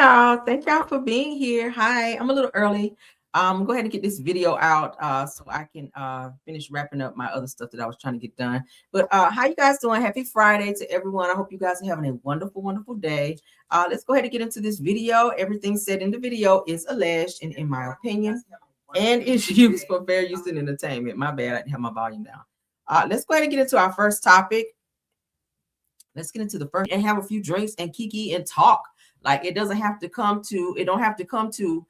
y'all. Thank y'all for being here. Hi, I'm a little early. Go ahead and get this video out so I can finish wrapping up my other stuff that I was trying to get done. But how you guys doing? Happy Friday to everyone. I hope you guys are having a wonderful, wonderful day. Let's go ahead and get into this video. Everything said in the video is alleged and in my opinion, and is used for fair use and entertainment. My bad, I didn't have my volume down. Let's go ahead and get into our first topic. Let's get into the first and have a few drinks and kiki and talk. Like it don't have to come to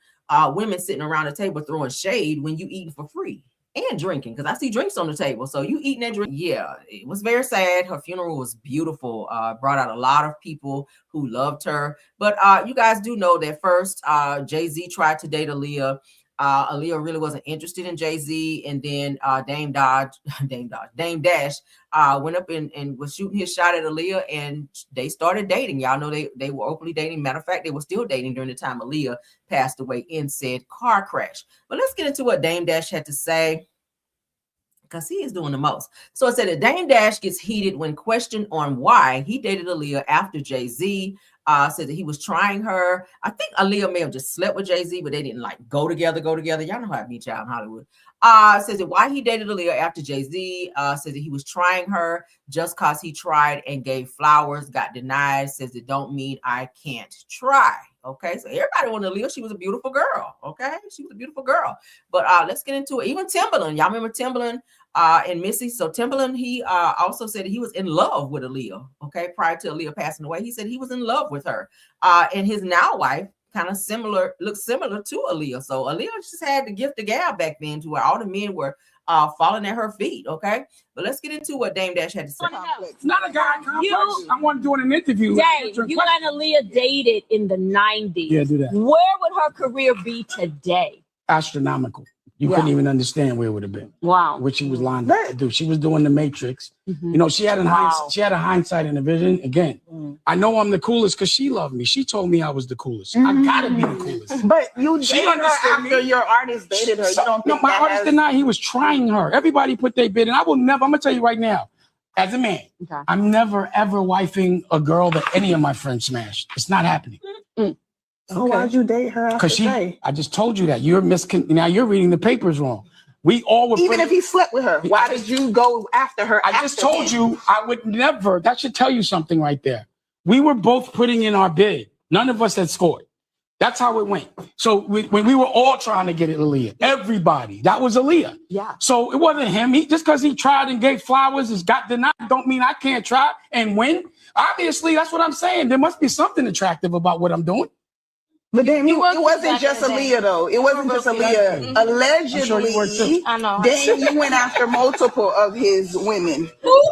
women sitting around the table throwing shade when you eating for free and drinking, because I see drinks on the table. So you eating that drink. Yeah, it was very sad. Her funeral was beautiful. Brought out a lot of people who loved her. But you guys do know that first Jay-Z tried to date Aaliyah. Aaliyah really wasn't interested in Jay-Z, and then Dame Dash went up and was shooting his shot at Aaliyah, and they started dating. Y'all know they were openly dating. Matter of fact, they were still dating during the time Aaliyah passed away in said car crash. But let's get into what Dame Dash had to say, because he is doing the most. So it said that Dame Dash gets heated when questioned on why he dated Aaliyah after Jay-Z. Said that he was trying her. I think Aaliyah may have just slept with Jay-Z, but they didn't like go together. Y'all know how I meet y'all in Hollywood. Says that why he dated Aaliyah after Jay-Z. Says that he was trying her just because he tried and gave flowers, got denied. Says it don't mean I can't try. Okay, so everybody wanted Aaliyah. She was a beautiful girl. Okay, she was a beautiful girl. But let's get into it. Even Timbaland, y'all remember Timbaland and Missy? So Timbaland, he also said he was in love with Aaliyah. Okay, prior to Aaliyah passing away, he said he was in love with her. And his now wife kind of looks similar to Aaliyah. So Aaliyah just had the gift of gab back then, to where all the men were falling at her feet. Okay, but let's get into what Dame Dash had to say. It's not a guy complex. I want to do an interview. Dave, you and Aaliyah dated in the 90s. Yeah, do that. Where would her career be today? Astronomical. You couldn't even understand where it would have been. Wow. What she was lined up to do. She was doing the Matrix. You know, she had a hindsight and a vision. Again, I know I'm the coolest because she loved me. She told me I was the coolest. I gotta be the coolest. But you dated her after your artist dated her. You don't think my artist did not. He was trying her. Everybody put their bid in. I will never, I'm gonna tell you right now, as a man, I'm never ever wifing a girl that any of my friends smashed. It's not happening. So why'd you date her after Jay? I just told you that. Now you're reading the papers wrong. We all were. Even if he slept with her, why did you go after her? I just told you I would never. That should tell you something right there. We were both putting in our bid. None of us had scored. That's how it went. So when we were all trying to get at Aaliyah, everybody, that was Aaliyah. Yeah. So it wasn't him. Just because he tried and gave flowers and got denied don't mean I can't try and win. Obviously, that's what I'm saying. There must be something attractive about what I'm doing. But then it wasn't just Aaliyah, though. It wasn't just Aaliyah. Allegedly, then you went after multiple of his women.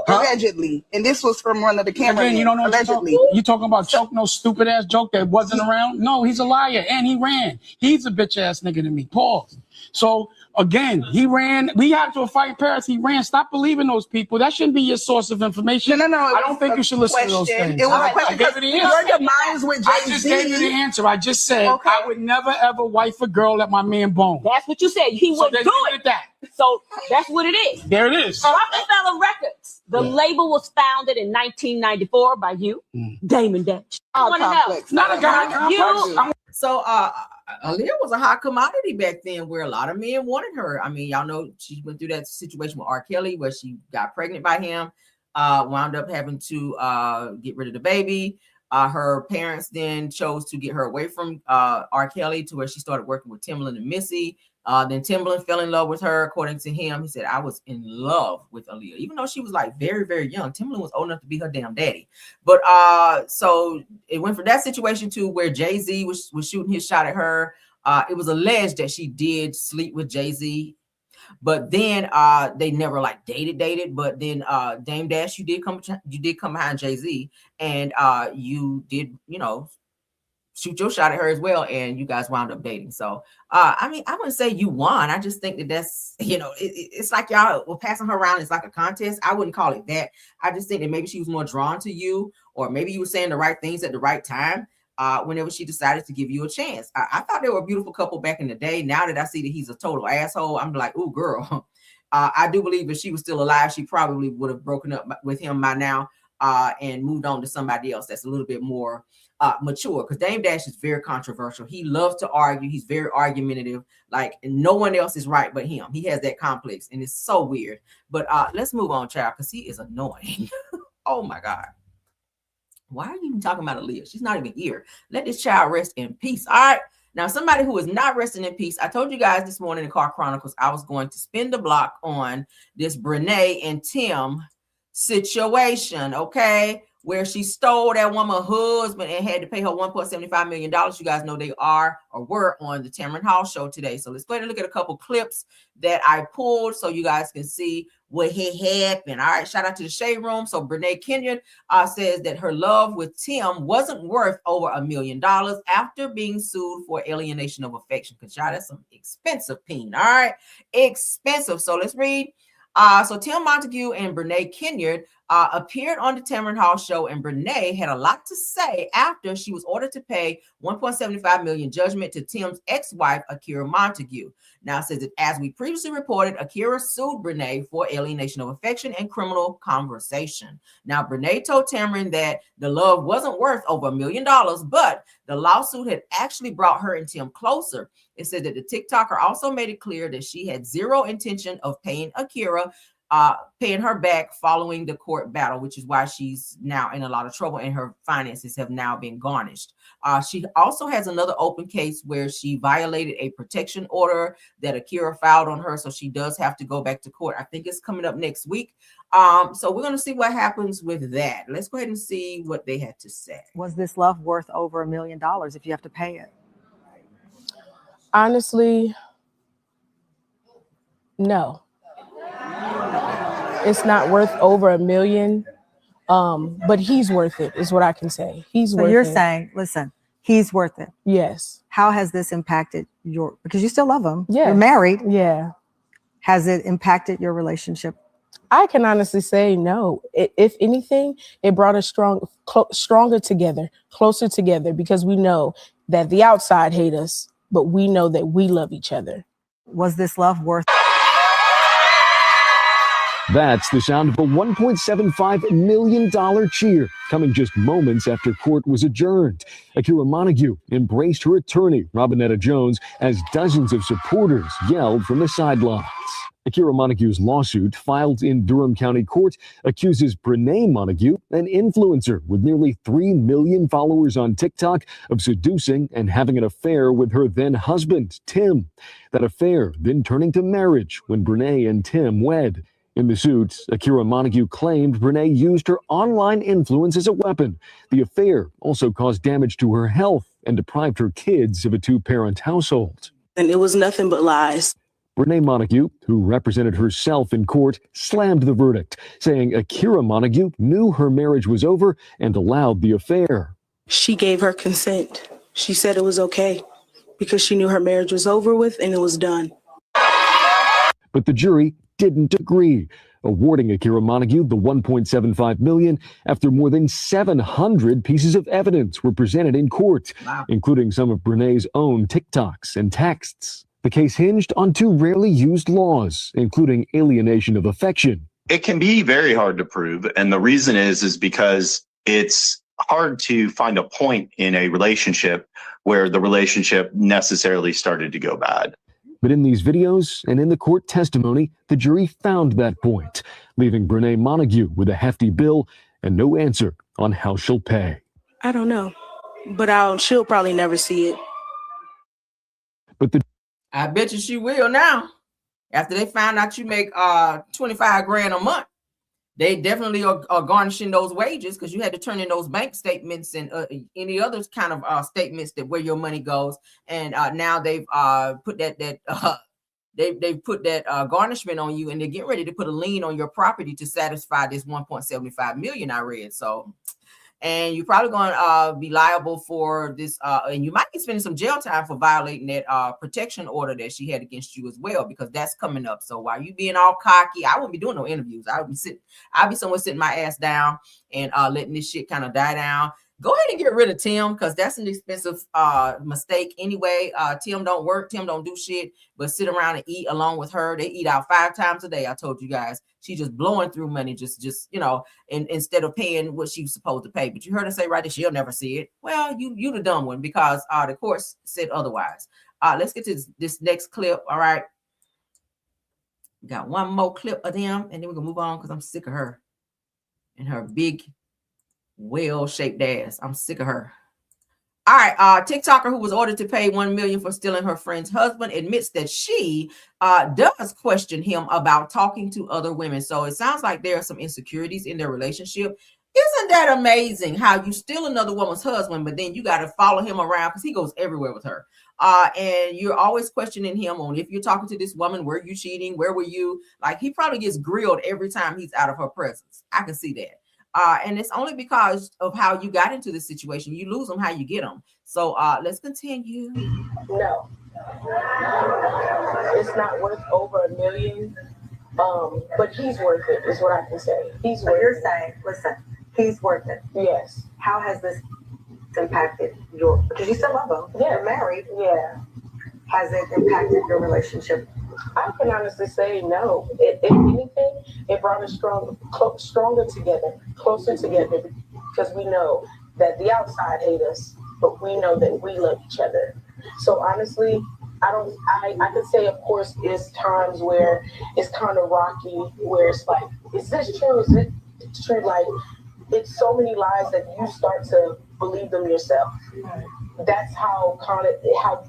Allegedly. And this was from one of the cameras. You don't know allegedly. You talking about choke, no stupid ass joke that wasn't around? No, he's a liar. And he ran. He's a bitch ass nigga to me. Pause. So again, he ran. We had to a fight in Paris. He ran. Stop believing those people. That shouldn't be your source of information. No. I don't think you should listen to those things. It was a question because your demise with Jay-Z. I just gave you the answer. I just said I would never ever wife a girl that my man boned. That's what you said. He would do it. So that's what it is. There it is. Rockefeller Records. The label was founded in 1994 by you, Damon Dash. Not a guy complex. So Aaliyah was a hot commodity back then, where a lot of men wanted her. I mean, y'all know she went through that situation with R. Kelly where she got pregnant by him, wound up having to get rid of the baby. Her parents then chose to get her away from R. Kelly, to where she started working with Timbaland and Missy. Then Timbaland fell in love with her. According to him, he said, I was in love with Aaliyah, even though she was like very, very young. Timbaland was old enough to be her damn daddy. But so it went from that situation to where Jay-Z was shooting his shot at her. It was alleged that she did sleep with Jay-Z, but then they never like dated. But then Dame Dash, you did come behind Jay-Z, and you did, shoot your shot at her as well, and you guys wound up dating. So I mean, I wouldn't say you won. I just think that's it's like y'all were passing her around. It's like a contest. I wouldn't call it that. I just think that maybe she was more drawn to you, or maybe you were saying the right things at the right time whenever she decided to give you a chance. I thought they were a beautiful couple back in the day. Now that I see that he's a total asshole, I'm like, oh girl. I do believe if she was still alive, she probably would have broken up with him by now. and moved on to somebody else that's a little bit more mature. Because Dame Dash is very controversial. He loves to argue. He's very argumentative. Like no one else is right but him. He has that complex, and it's so weird. But let's move on, child, because he is annoying. Oh my God. Why are you even talking about Aaliyah? She's not even here. Let this child rest in peace. All right. Now, somebody who is not resting in peace. I told you guys this morning in Car Chronicles, I was going to spin the block on this Brenay and Tim situation, okay, where she stole that woman's husband and had to pay her $1.75 million. You guys know they are or were on the Tamron Hall show today. So let's go ahead and look at a couple clips that I pulled so you guys can see what had happened. All right, shout out to the Shade Room. So Brenay Kenyon says that her love with Tim wasn't worth over $1 million after being sued for alienation of affection. Because y'all, that's some expensive peen. All right, expensive. So let's read. So Tim Montague and Brenay Kenyon appeared on the Tamron Hall show, and Brenay had a lot to say after she was ordered to pay $1.75 million judgment to Tim's ex-wife, Akira Montague. Now it says that as we previously reported, Akira sued Brenay for alienation of affection and criminal conversation. Now Brenay told Tamron that the love wasn't worth over $1 million, but the lawsuit had actually brought her and Tim closer. It said that the TikToker also made it clear that she had zero intention of paying Akira, paying her back following the court battle, which is why she's now in a lot of trouble and her finances have now been garnished. She also has another open case where she violated a protection order that Akira filed on her, so she does have to go back to court. I think it's coming up next week. So we're going to see what happens with that. Let's go ahead and see what they had to say. Was this love worth over $1 million if you have to pay it? Honestly, no. It's not worth over $1 million, but he's worth it, is what I can say. He's worth it. So you're saying, listen, he's worth it. Yes. How has this impacted because you still love him. Yeah. You're married. Yeah. Has it impacted your relationship? I can honestly say no. If anything, it brought us stronger together, closer together, because we know that the outside hate us, but we know that we love each other. Was this love worth it? That's the sound of a $1.75 million cheer coming just moments after court was adjourned. Akira Montague embraced her attorney, Robinetta Jones, as dozens of supporters yelled from the sidelines. Akira Montague's lawsuit, filed in Durham County Court, accuses Brenay Montague, an influencer with nearly 3 million followers on TikTok, of seducing and having an affair with her then husband, Tim. That affair then turning to marriage when Brenay and Tim wed. In the suit, Akira Montague claimed Brenay used her online influence as a weapon. The affair also caused damage to her health and deprived her kids of a two-parent household. And it was nothing but lies. Brenay Montague, who represented herself in court, slammed the verdict, saying Akira Montague knew her marriage was over and allowed the affair. She gave her consent. She said it was okay because she knew her marriage was over with and it was done. But the jury didn't agree, awarding Akira Montague the $1.75 million after more than 700 pieces of evidence were presented in court, including some of Brenay's own TikToks and texts. The case hinged on two rarely used laws, including alienation of affection. It can be very hard to prove, and the reason is because it's hard to find a point in a relationship where the relationship necessarily started to go bad. But in these videos and in the court testimony, the jury found that point, leaving Brenay Montague with a hefty bill and no answer on how she'll pay. I don't know, but she'll probably never see it. But I bet you she will now. After they found out you make $25,000 a month, they definitely are garnishing those wages because you had to turn in those bank statements and any other kind of statements that where your money goes. And now they've put they've put that garnishment on you, and they're getting ready to put a lien on your property to satisfy this $1.75 million I read. So, and you're probably going to be liable for this, and you might be spending some jail time for violating that protection order that she had against you as well, because that's coming up. So while you being all cocky, I wouldn't be doing no interviews. I'd be somewhere sitting my ass down and letting this shit kind of die down. Go ahead and get rid of Tim, because that's an expensive mistake anyway. Tim don't work. Tim don't do shit but sit around and eat along with her. They eat out 5 times a day. I told you guys. She's just blowing through money, just instead of paying what she's supposed to pay. But you heard her say right that she'll never see it. Well, you the dumb one, because the courts said otherwise. Let's get to this next clip. All right. Got one more clip of them, and then we're gonna move on because I'm sick of her and her big, well-shaped ass. I'm sick of her. All right, TikToker who was ordered to pay $1 million for stealing her friend's husband admits that she does question him about talking to other women. So it sounds like there are some insecurities in their relationship. Isn't that amazing how you steal another woman's husband, but then you got to follow him around because he goes everywhere with her. And you're always questioning him on if you're talking to this woman, were you cheating? Where were you? Like, he probably gets grilled every time he's out of her presence. I can see that. And it's only because of how you got into this situation. You lose them how you get them. So let's continue. No, it's not worth over $1 million. But he's worth it, is what I can say. He's worth it. You're saying, listen, he's worth it. Yes. How has this impacted your, because you still love him. Yeah. You're married. Yeah. Has it impacted your relationship? I can honestly say no. If anything, it brought us stronger together, closer together, because we know that the outside hate us, but we know that we love each other. So honestly, I could say, of course, there's times where it's kind of rocky, where it's like, is this true? Is it true? Like, it's so many lies that you start to believe them yourself. That's how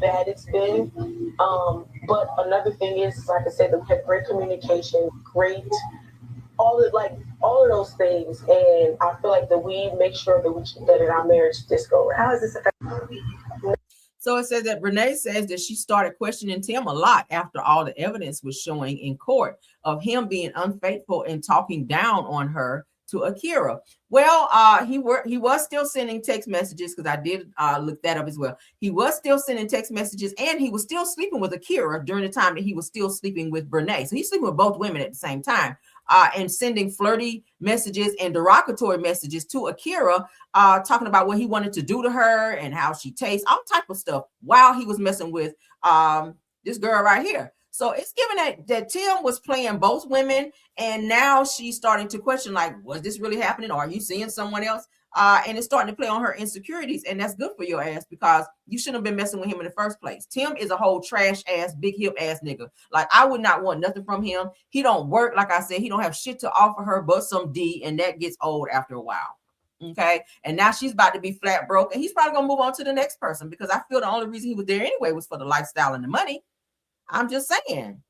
bad it's been. But another thing is, like I said, we have great communication, all of those things, and I feel like that we make sure that we keep that in our marriage this go around. How has this affected? So it says that Brenay says that she started questioning Tim a lot after all the evidence was showing in court of him being unfaithful and talking down on her to Akira. Well, he was still sending text messages, because I did look that up as well. He was still sending text messages, and he was still sleeping with Akira during the time that he was still sleeping with Brenay. So he's sleeping with both women at the same time, and sending flirty messages and derogatory messages to Akira, talking about what he wanted to do to her and how she tastes, all type of stuff, while he was messing with this girl right here. So it's given that Tim was playing both women, and now she's starting to question, like, was this really happening? Or are you seeing someone else? And it's starting to play on her insecurities, and that's good for your ass, because you shouldn't have been messing with him in the first place. Tim is a whole trash ass, big hip ass nigga. Like, I would not want nothing from him. He don't work, like I said. He don't have shit to offer her but some D, and that gets old after a while. Okay, and now she's about to be flat broke, and he's probably gonna move on to the next person, because I feel the only reason he was there anyway was for the lifestyle and the money. I'm just saying.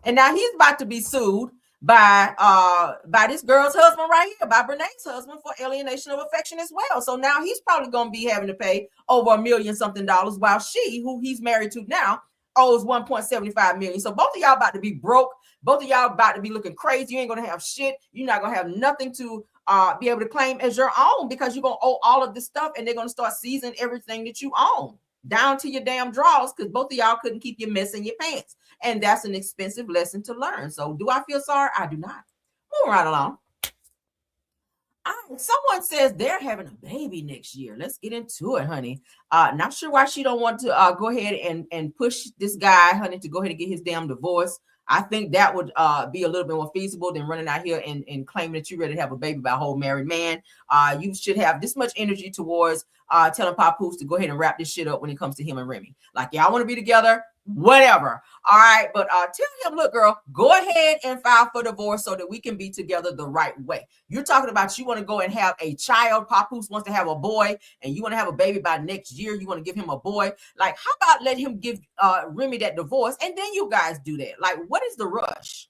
And now he's about to be sued by this girl's husband right here, by Brenay's husband, for alienation of affection as well. So now he's probably going to be having to pay over $1 million something, while she, who he's married to now, owes $1.75 million. So both of y'all about to be broke. Both of y'all about to be looking crazy. You ain't going to have shit. You're not going to have nothing to be able to claim as your own, because you're going to owe all of this stuff, and they're going to start seizing everything that you own, down to your damn drawers, because both of y'all couldn't keep your mess in your pants. And that's an expensive lesson to learn. So do I feel sorry? I do not. Moving right along. Someone says they're having a baby next year. Let's get into it, honey. Not sure why she don't want to go ahead and push this guy, honey, to go ahead and get his damn divorce. I think that would be a little bit more feasible than running out here and claiming that you're ready to have a baby by a whole married man. You should have this much energy towards telling Papoose to go ahead and wrap this shit up when it comes to him and Remy. Like, y'all want to be together, whatever. All right, but tell him, look, girl, go ahead and file for divorce so that we can be together the right way. You're talking about you want to go and have a child. Papoose wants to have a boy, and you want to have a baby by next year. You want to give him a boy. Like, how about let him give Remy that divorce, and then you guys do that? Like, what is the rush?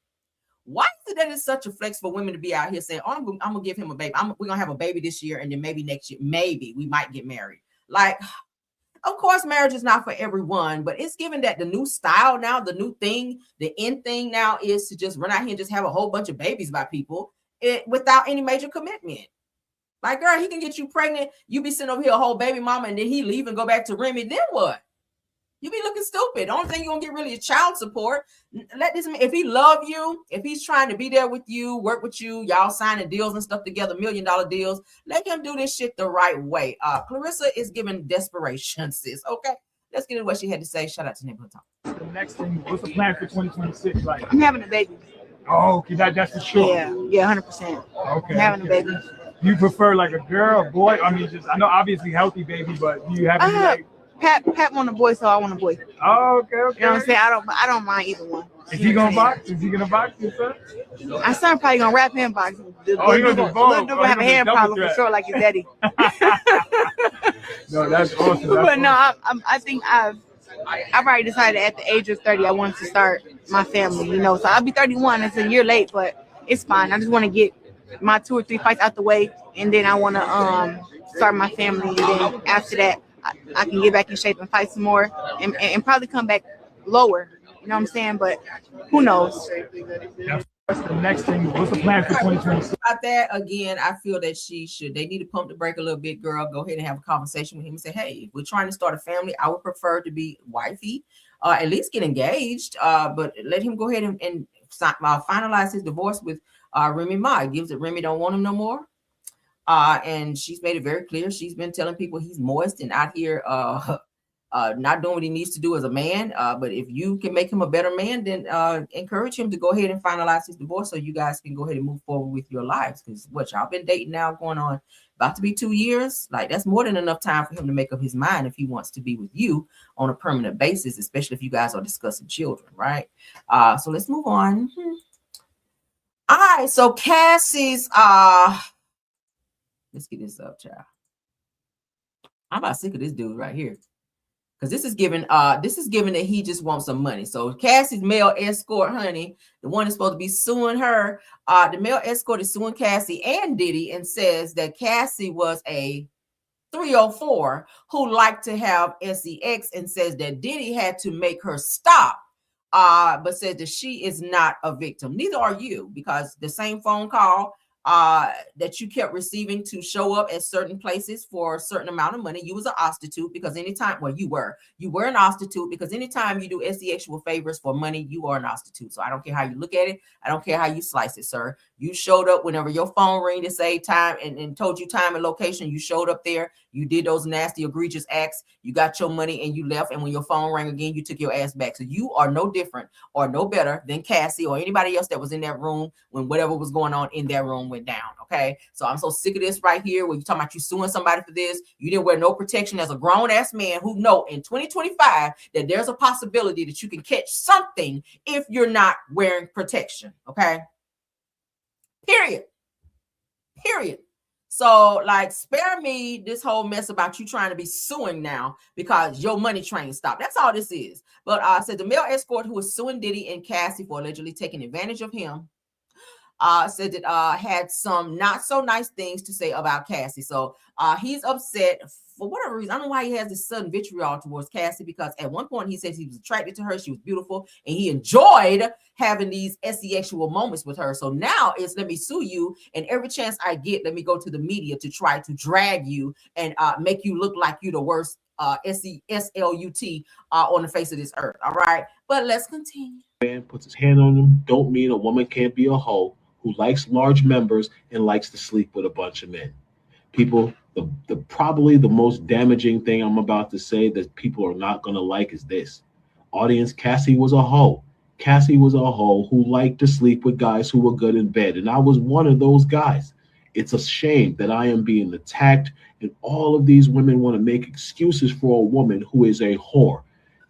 Why is it that it's such a flex for women to be out here saying, oh, I'm going to give him a baby. We're going to have a baby this year, and then maybe next year, maybe we might get married. Like, of course, marriage is not for everyone, but it's given that the new style now, the new thing, the in thing now is to just run out here and just have a whole bunch of babies by people without any major commitment. Like, girl, he can get you pregnant. You be sitting over here a whole baby mama, and then he leave and go back to Remy. Then what? You be looking stupid. The only thing you're gonna get really is child support. Let this man, if he love you, if he's trying to be there with you, work with you, y'all signing deals and stuff together, $1 million deals, let him do this shit the right way. Claressa is giving desperation, sis. Okay, let's get into what she had to say. Shout out to Neighborhood Talk. The next thing, what's the plan for 2026? Like, I'm having a baby. oh, that's for sure. Yeah, 100%. Okay. I'm having a baby. You prefer like a girl, a boy? I mean, I know obviously healthy baby, but do you have any like? Pat want a boy, so I want a boy. Oh, okay. You know what I'm saying? I don't mind either one. Is he gonna box? Is he gonna box his son? My son probably gonna rap him boxing. He gonna do both. Little dude gonna have a hand problem for sure, like his daddy. No, that's awesome. But no, I think I've already decided at the age of 30 I wanted to start my family. You know, so I'll be 31. It's a year late, but it's fine. I just want to get my 2 or 3 fights out the way, and then I want to start my family, and then after that I can get back in shape and fight some more, and probably come back lower. You know what I'm saying? But who knows? What's the next thing? What's the plan for 2026? About that, again, I feel that they need to pump the brake a little bit, girl. Go ahead and have a conversation with him and say, hey, if we're trying to start a family, I would prefer to be wifey, at least get engaged, but let him go ahead and finalize his divorce with Remy Ma. Gives that Remy don't want him no more. And she's made it very clear. She's been telling people he's moist and out here not doing what he needs to do as a man. But if you can make him a better man, then encourage him to go ahead and finalize his divorce so you guys can go ahead and move forward with your lives. Because what y'all been dating now going on about to be 2 years, like that's more than enough time for him to make up his mind if he wants to be with you on a permanent basis, especially if you guys are discussing children, right? So let's move on. All right, so Cassie's let's get this up, child. I'm about sick of this dude right here. Because this is given that he just wants some money. So Cassie's male escort, honey, the one that's supposed to be suing her, the male escort is suing Cassie and Diddy and says that Cassie was a 304 who liked to have sex and says that Diddy had to make her stop, but said that she is not a victim. Neither are you, because the same phone call that you kept receiving to show up at certain places for a certain amount of money. You was an prostitute because anytime, well, you were an prostitute because anytime you do sexual favors for money, you are an prostitute. So I don't care how you look at it. I don't care how you slice it, sir. You showed up whenever your phone rang to say time and told you time and location. You showed up there. You did those nasty, egregious acts. You got your money and you left. And when your phone rang again, you took your ass back. So you are no different or no better than Cassie or anybody else that was in that room when whatever was going on in that room went down. Okay. So I'm so sick of this right here. When you talking about you suing somebody for this, you didn't wear no protection as a grown ass man who know in 2025 that there's a possibility that you can catch something if you're not wearing protection. Okay. Period. So like, spare me this whole mess about you trying to be suing now because your money train stopped. That's all this is. But said the male escort who was suing Diddy and Cassie for allegedly taking advantage of him said that had some not so nice things to say about Cassie. So he's upset for whatever reason. I don't know why he has this sudden vitriol towards Cassie, because at one point he says he was attracted to her. She was beautiful and he enjoyed having these sexual moments with her. So now it's let me sue you. And every chance I get, let me go to the media to try to drag you and make you look like you the worst SESLUT on the face of this earth. All right. But let's continue. Man puts his hand on them don't mean a woman can't be a hoe who likes large members and likes to sleep with a bunch of men. People, the probably the most damaging thing I'm about to say that people are not going to like is this. Audience, Cassie was a hoe. Cassie was a hoe who liked to sleep with guys who were good in bed. And I was one of those guys. It's a shame that I am being attacked and all of these women want to make excuses for a woman who is a whore.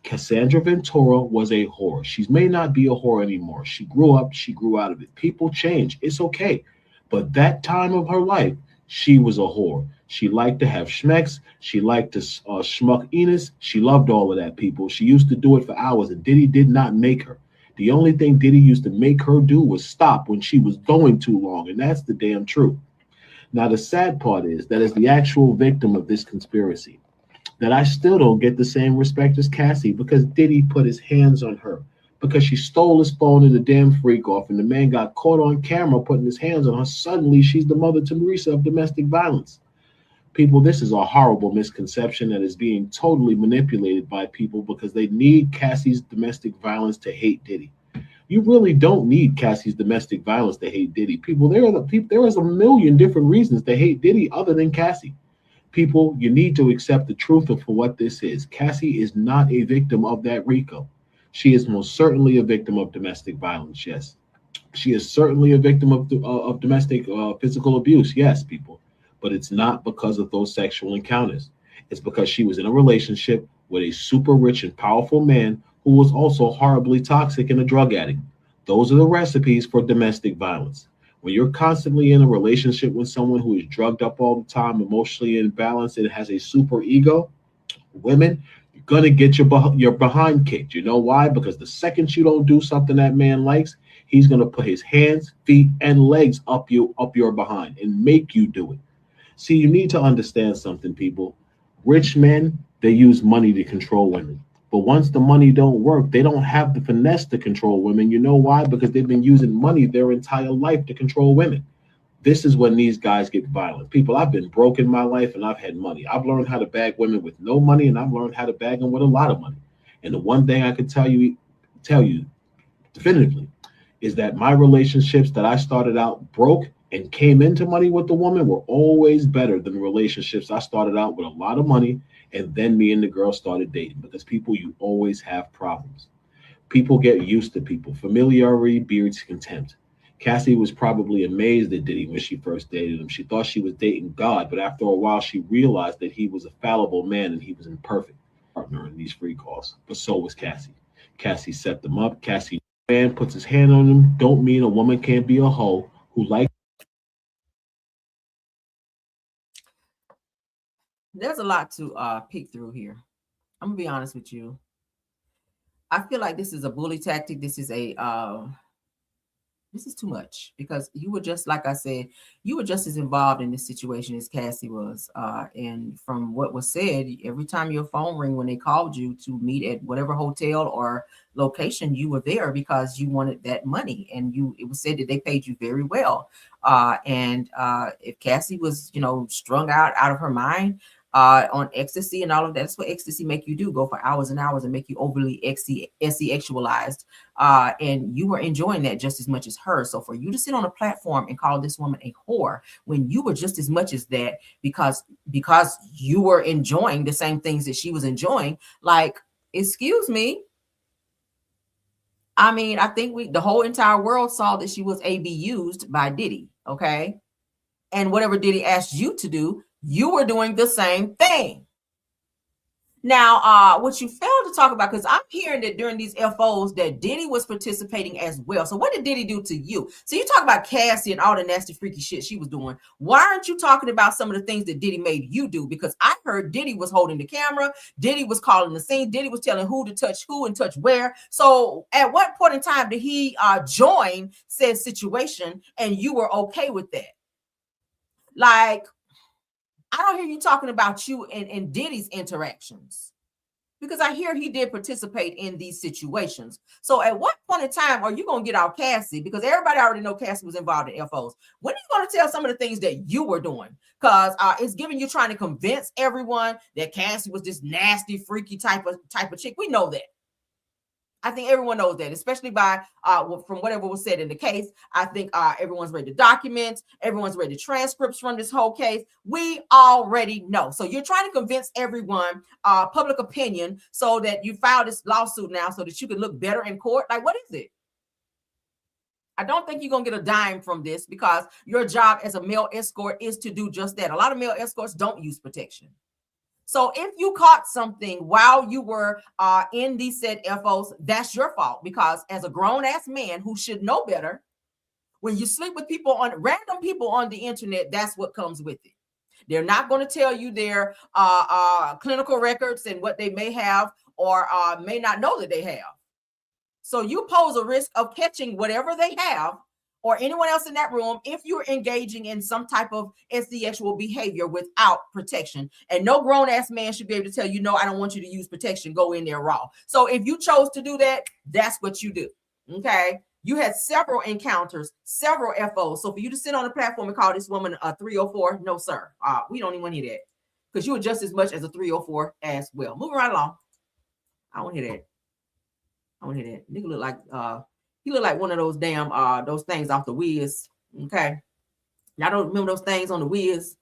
Cassandra Ventura was a whore. She may not be a whore anymore. She grew up. She grew out of it. People change. It's okay. But that time of her life, she was a whore. She liked to have schmecks. She liked to schmuck Enos. She loved all of that, people. She used to do it for hours, and Diddy did not make her. The only thing Diddy used to make her do was stop when she was going too long, and that's the damn truth. Now, the sad part is that as the actual victim of this conspiracy, that I still don't get the same respect as Cassie because Diddy put his hands on her because she stole his phone and the damn freak off, and the man got caught on camera putting his hands on her. Suddenly, she's the mother Teresa of domestic violence. People, this is a horrible misconception that is being totally manipulated by people because they need Cassie's domestic violence to hate Diddy. You really don't need Cassie's domestic violence to hate Diddy. People, there is a million different reasons to hate Diddy other than Cassie. People, you need to accept the truth of for what this is. Cassie is not a victim of that RICO. She is most certainly a victim of domestic violence, yes. She is certainly a victim of domestic physical abuse, yes, people. But it's not because of those sexual encounters. It's because she was in a relationship with a super rich and powerful man who was also horribly toxic and a drug addict. Those are the recipes for domestic violence. When you're constantly in a relationship with someone who is drugged up all the time, emotionally imbalanced, and has a super ego, women, you're going to get your behind kicked. You know why? Because the second you don't do something that man likes, he's going to put his hands, feet, and legs up your behind and make you do it. See, you need to understand something, people. Rich men, they use money to control women. But once the money don't work, they don't have the finesse to control women. You know why? Because they've been using money their entire life to control women. This is when these guys get violent. People, I've been broke in my life and I've had money. I've learned how to bag women with no money, and I've learned how to bag them with a lot of money. And the one thing I could tell you definitively is that my relationships that I started out broke and came into money with the woman were always better than the relationships I started out with a lot of money and then me and the girl started dating. Because people, you always have problems. People get used to people. Familiarity breeds contempt. Cassie was probably amazed at Diddy when she first dated him. She thought she was dating God, but after a while she realized that he was a fallible man and he was imperfect partner in these free calls. But so was Cassie. Cassie set them up. Cassie, man puts his hand on them, don't mean a woman can't be a hoe who likes. There's a lot to pick through here. I'm gonna be honest with you. I feel like this is a bully tactic. This is too much, because you were just, like I said, you were just as involved in this situation as Cassie was. And from what was said, every time your phone rang when they called you to meet at whatever hotel or location, you were there because you wanted that money. And it was said that they paid you very well. And if Cassie was, strung out of her mind, on ecstasy and all of that. That's what ecstasy make you do, go for hours and hours and make you overly sexualized. And you were enjoying that just as much as her. So for you to sit on a platform and call this woman a whore when you were just as much as that, because you were enjoying the same things that she was enjoying, like, excuse me. I mean, I think the whole entire world saw that she was abused by Diddy, okay? And whatever Diddy asked you to do, you were doing the same thing. Now, what you failed to talk about, because I'm hearing that during these FOs that Diddy was participating as well. So what did Diddy do to you? So you talk about Cassie and all the nasty, freaky shit she was doing. Why aren't you talking about some of the things that Diddy made you do? Because I heard Diddy was holding the camera. Diddy was calling the scene. Diddy was telling who to touch who and touch where. So at what point in time did he join said situation and you were okay with that? Like, I don't hear you talking about you and Diddy's interactions, because I hear he did participate in these situations. So at what point in time are you going to get out Cassie? Because everybody already know Cassie was involved in FOs. When are you going to tell some of the things that you were doing? Because it's giving you trying to convince everyone that Cassie was this nasty, freaky type of chick. We know that. I think everyone knows that, especially by from whatever was said in the case. I think everyone's read the documents. Everyone's read the transcripts from this whole case. We already know. So you're trying to convince everyone, public opinion, so that you filed this lawsuit now so that you can look better in court. Like, what is it? I don't think you're going to get a dime from this, because your job as a male escort is to do just that. A lot of male escorts don't use protection. So if you caught something while you were in these said FOs, that's your fault, because as a grown-ass man who should know better, when you sleep with random people on the internet, that's what comes with it. They're not going to tell you their clinical records and what they may have or may not know that they have. So you pose a risk of catching whatever they have or anyone else in that room if you're engaging in some type of sexual behavior without protection. And no grown-ass man should be able to tell you, no, I don't want you to use protection. Go in there raw. So if you chose to do that, that's what you do. Okay? You had several encounters, several FOs. So for you to sit on the platform and call this woman a 304, no, sir. We don't even want to hear that. Because you were just as much as a 304 as well. Moving right along. I want to hear that. I want to hear that. Nigga look like he looked like one of those damn those things off the Wiz. Okay. Y'all don't remember those things on the Wiz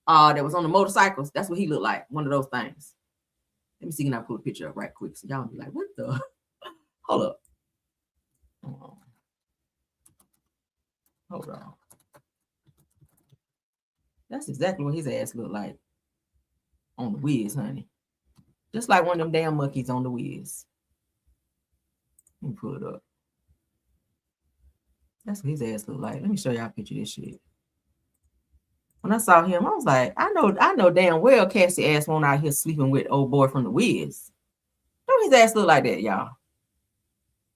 that was on the motorcycles? That's what he looked like. One of those things. Let me see, can I pull a picture up right quick so y'all be like, what the? Hold up. Hold on. That's exactly what his ass looked like on the Wiz, honey. Just like one of them damn monkeys on the Wiz. Let me pull it up. That's what his ass looked like. Let me show y'all a picture of this shit. When I saw him, I was like, I know damn well Cassie ass won't out here sleeping with old boy from the Wiz. Don't his ass look like that, y'all?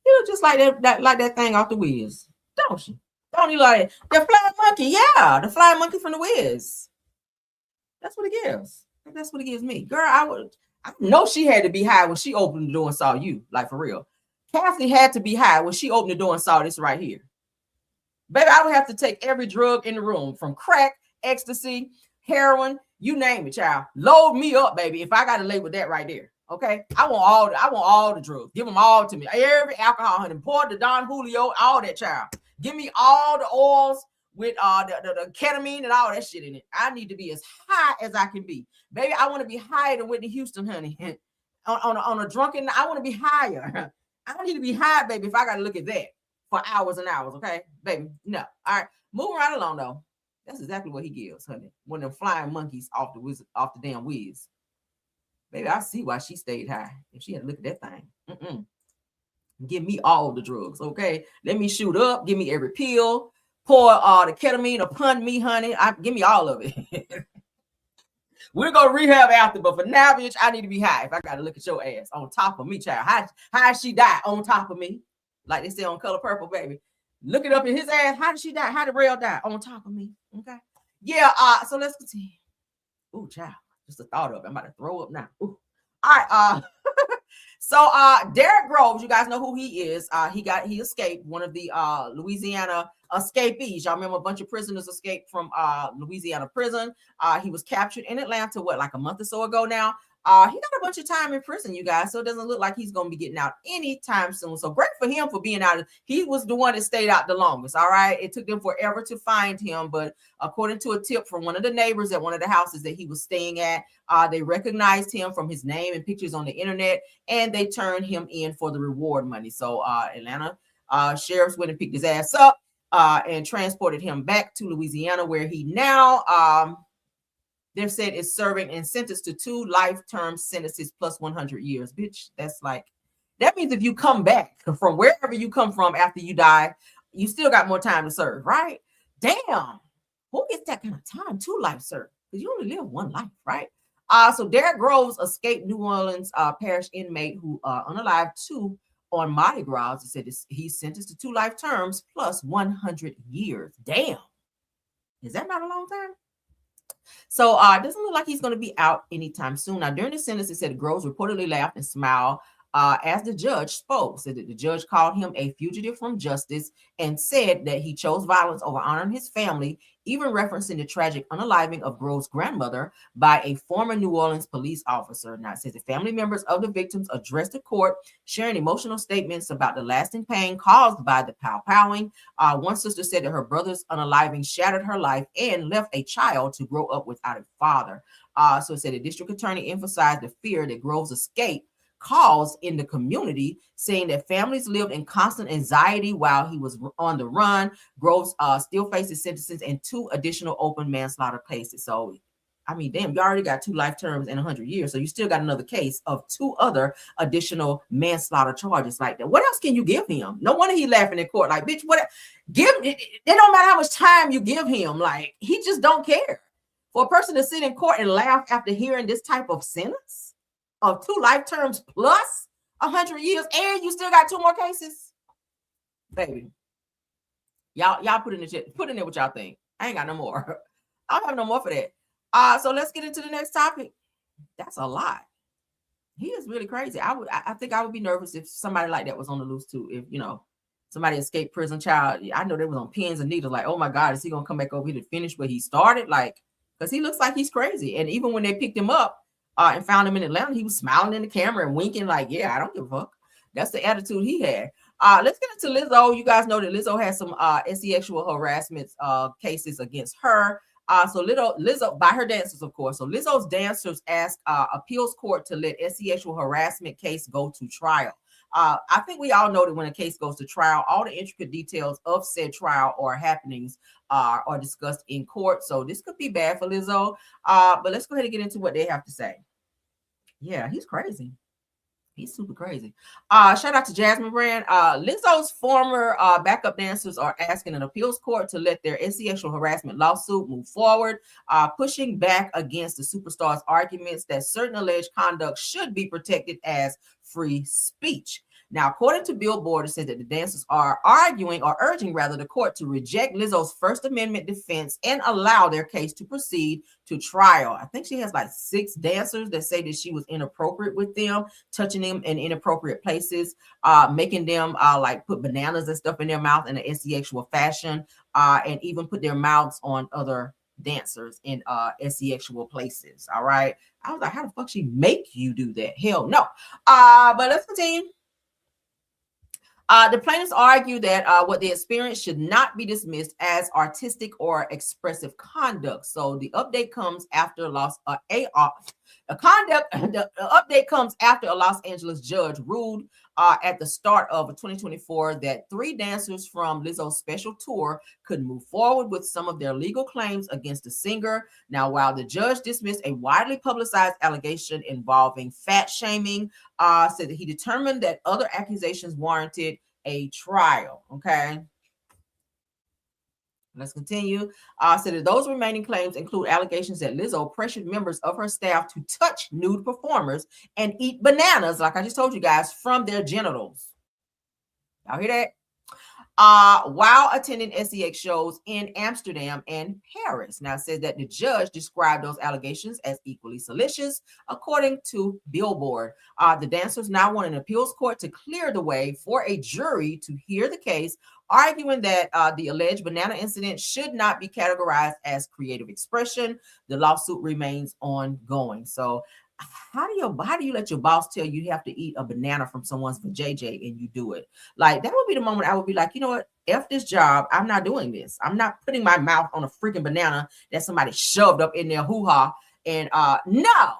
He look just like that thing off the Wiz, don't she? Don't he like the flying monkey? Yeah, the flying monkey from the Wiz. That's what it gives. That's what it gives me. Girl, I know she had to be high when she opened the door and saw you, like for real. Cassie had to be high when she opened the door and saw this right here. Baby, I would have to take every drug in the room, from crack, ecstasy, heroin, you name it, child. Load me up, baby, if I got to lay with that right there. Okay, I want all the drugs. Give them all to me. Every alcohol, honey. Pour the Don Julio, all that, child. Give me all the oils with the ketamine and all that shit in it. I need to be as high as I can be, baby. I want to be higher than Whitney Houston, honey. on a drunken, I want to be higher. I need to be high, baby. If I got to look at that for hours and hours, okay, baby. No, all right. Moving right along though. That's exactly what he gives, honey. One of them flying monkeys off the damn Wiz. Baby, I see why she stayed high. If she had to look at that thing. Give me all the drugs, okay? Let me shoot up. Give me every pill. Pour the ketamine upon me, honey. Give me all of it. We're going to rehab after, but for now, bitch, I need to be high. If I got to look at your ass on top of me, child. How did she die on top of me? Like they say on Color Purple, baby. Look it up in his ass. How did she die? How did Rail die? On top of me, okay? Yeah, so let's continue. Ooh, child. Just a thought of it. I'm about to throw up now. Ooh. All right. So Derek Groves, you guys know who he is. He escaped, one of the Louisiana escapees. Y'all remember a bunch of prisoners escaped from Louisiana prison. He was captured in Atlanta, like a month or so ago now. He got a bunch of time in prison, you guys, so it doesn't look like he's going to be getting out anytime soon. So great for him for being out. He was the one that stayed out the longest, all right? It took them forever to find him, but according to a tip from one of the neighbors at one of the houses that he was staying at, they recognized him from his name and pictures on the internet, and they turned him in for the reward money. So Atlanta sheriffs went and picked his ass up and transported him back to Louisiana, where he now... they've said is serving and sentenced to 2 life-term sentences plus 100 years. Bitch, that's like, that means if you come back from wherever you come from after you die, you still got more time to serve, right? Damn, who gets that kind of time? 2 life serve, because you only live 1 life, right? So Derek Groves escaped New Orleans parish inmate who unalived 2 on Mardi Gras. He said he's sentenced to 2 life terms plus 100 years. Damn, is that not a long time? So it doesn't look like he's going to be out anytime soon. Now, during the sentence, it said Groves reportedly laughed and smiled as the judge spoke. Said that the judge called him a fugitive from justice and said that he chose violence over honoring his family, even referencing the tragic unaliving of Groves' grandmother by a former New Orleans police officer. Now, it says the family members of the victims addressed the court, sharing emotional statements about the lasting pain caused by the pow-powing. One sister said that her brother's unaliving shattered her life and left a child to grow up without a father. So it said the district attorney emphasized the fear that Groves' escape caused in the community, saying that families lived in constant anxiety while he was on the run. Groves still faces sentences and 2 additional open manslaughter cases. So, I mean, damn, you already got 2 life terms and 100 years. So you still got another case of 2 other additional manslaughter charges like that. What else can you give him? No wonder he laughing in court like, bitch, what? It don't matter how much time you give him. Like, he just don't care. For a person to sit in court and laugh after hearing this type of sentence of 2 life terms plus 100 years, and you still got 2 more cases, baby. Y'all put in there what y'all think. I ain't got no more. I don't have no more for that. So let's get into the next topic. That's a lot. He is really crazy. I think I would be nervous if somebody like that was on the loose too. If somebody escaped prison, child. I know they was on pins and needles. Like, oh my God, is he gonna come back over here to finish what he started? Like, because he looks like he's crazy. And even when they picked him up and found him in Atlanta, he was smiling in the camera and winking, like, yeah, I don't give a fuck. That's the attitude he had. Let's get into Lizzo. You guys know that Lizzo has some sexual harassment cases against her. So Lizzo, by her dancers, of course. So Lizzo's dancers asked appeals court to let sexual harassment case go to trial. I think we all know that when a case goes to trial, all the intricate details of said trial or happenings are discussed in court. So this could be bad for Lizzo. But let's go ahead and get into what they have to say. Yeah, he's crazy. He's super crazy. Shout out to Jasmine Brand. Lizzo's former backup dancers are asking an appeals court to let their sexual harassment lawsuit move forward, pushing back against the superstar's arguments that certain alleged conduct should be protected as free speech. Now, according to Billboard, it says that the dancers are urging the court to reject Lizzo's First Amendment defense and allow their case to proceed to trial. I think she has like 6 dancers that say that she was inappropriate with them, touching them in inappropriate places, making them like put bananas and stuff in their mouth in an sexual fashion, and even put their mouths on other dancers in sexual places. All right. I was like, how the fuck she make you do that? Hell no. But let's continue. The plaintiffs argue that what they experienced should not be dismissed as artistic or expressive conduct. So the update comes after the update comes after a Los Angeles judge ruled at the start of 2024 that 3 dancers from Lizzo's special tour could move forward with some of their legal claims against the singer. Now, while the judge dismissed a widely publicized allegation involving fat shaming, said that he determined that other accusations warranted a trial. Okay. Let's continue. So that those remaining claims include allegations that Lizzo pressured members of her staff to touch nude performers and eat bananas, like I just told you guys, from their genitals. Y'all hear that? While attending SEX shows in Amsterdam and Paris. Now, it says that the judge described those allegations as equally salacious, according to Billboard. The dancers now want an appeals court to clear the way for a jury to hear the case, arguing that the alleged banana incident should not be categorized as creative expression. The lawsuit remains ongoing. So how do you let your boss tell you have to eat a banana from someone's vajayjay and you do it? Like, that would be the moment I would be like, you know what? F this job. I'm not doing this. I'm not putting my mouth on a freaking banana that somebody shoved up in their hoo-ha. And no,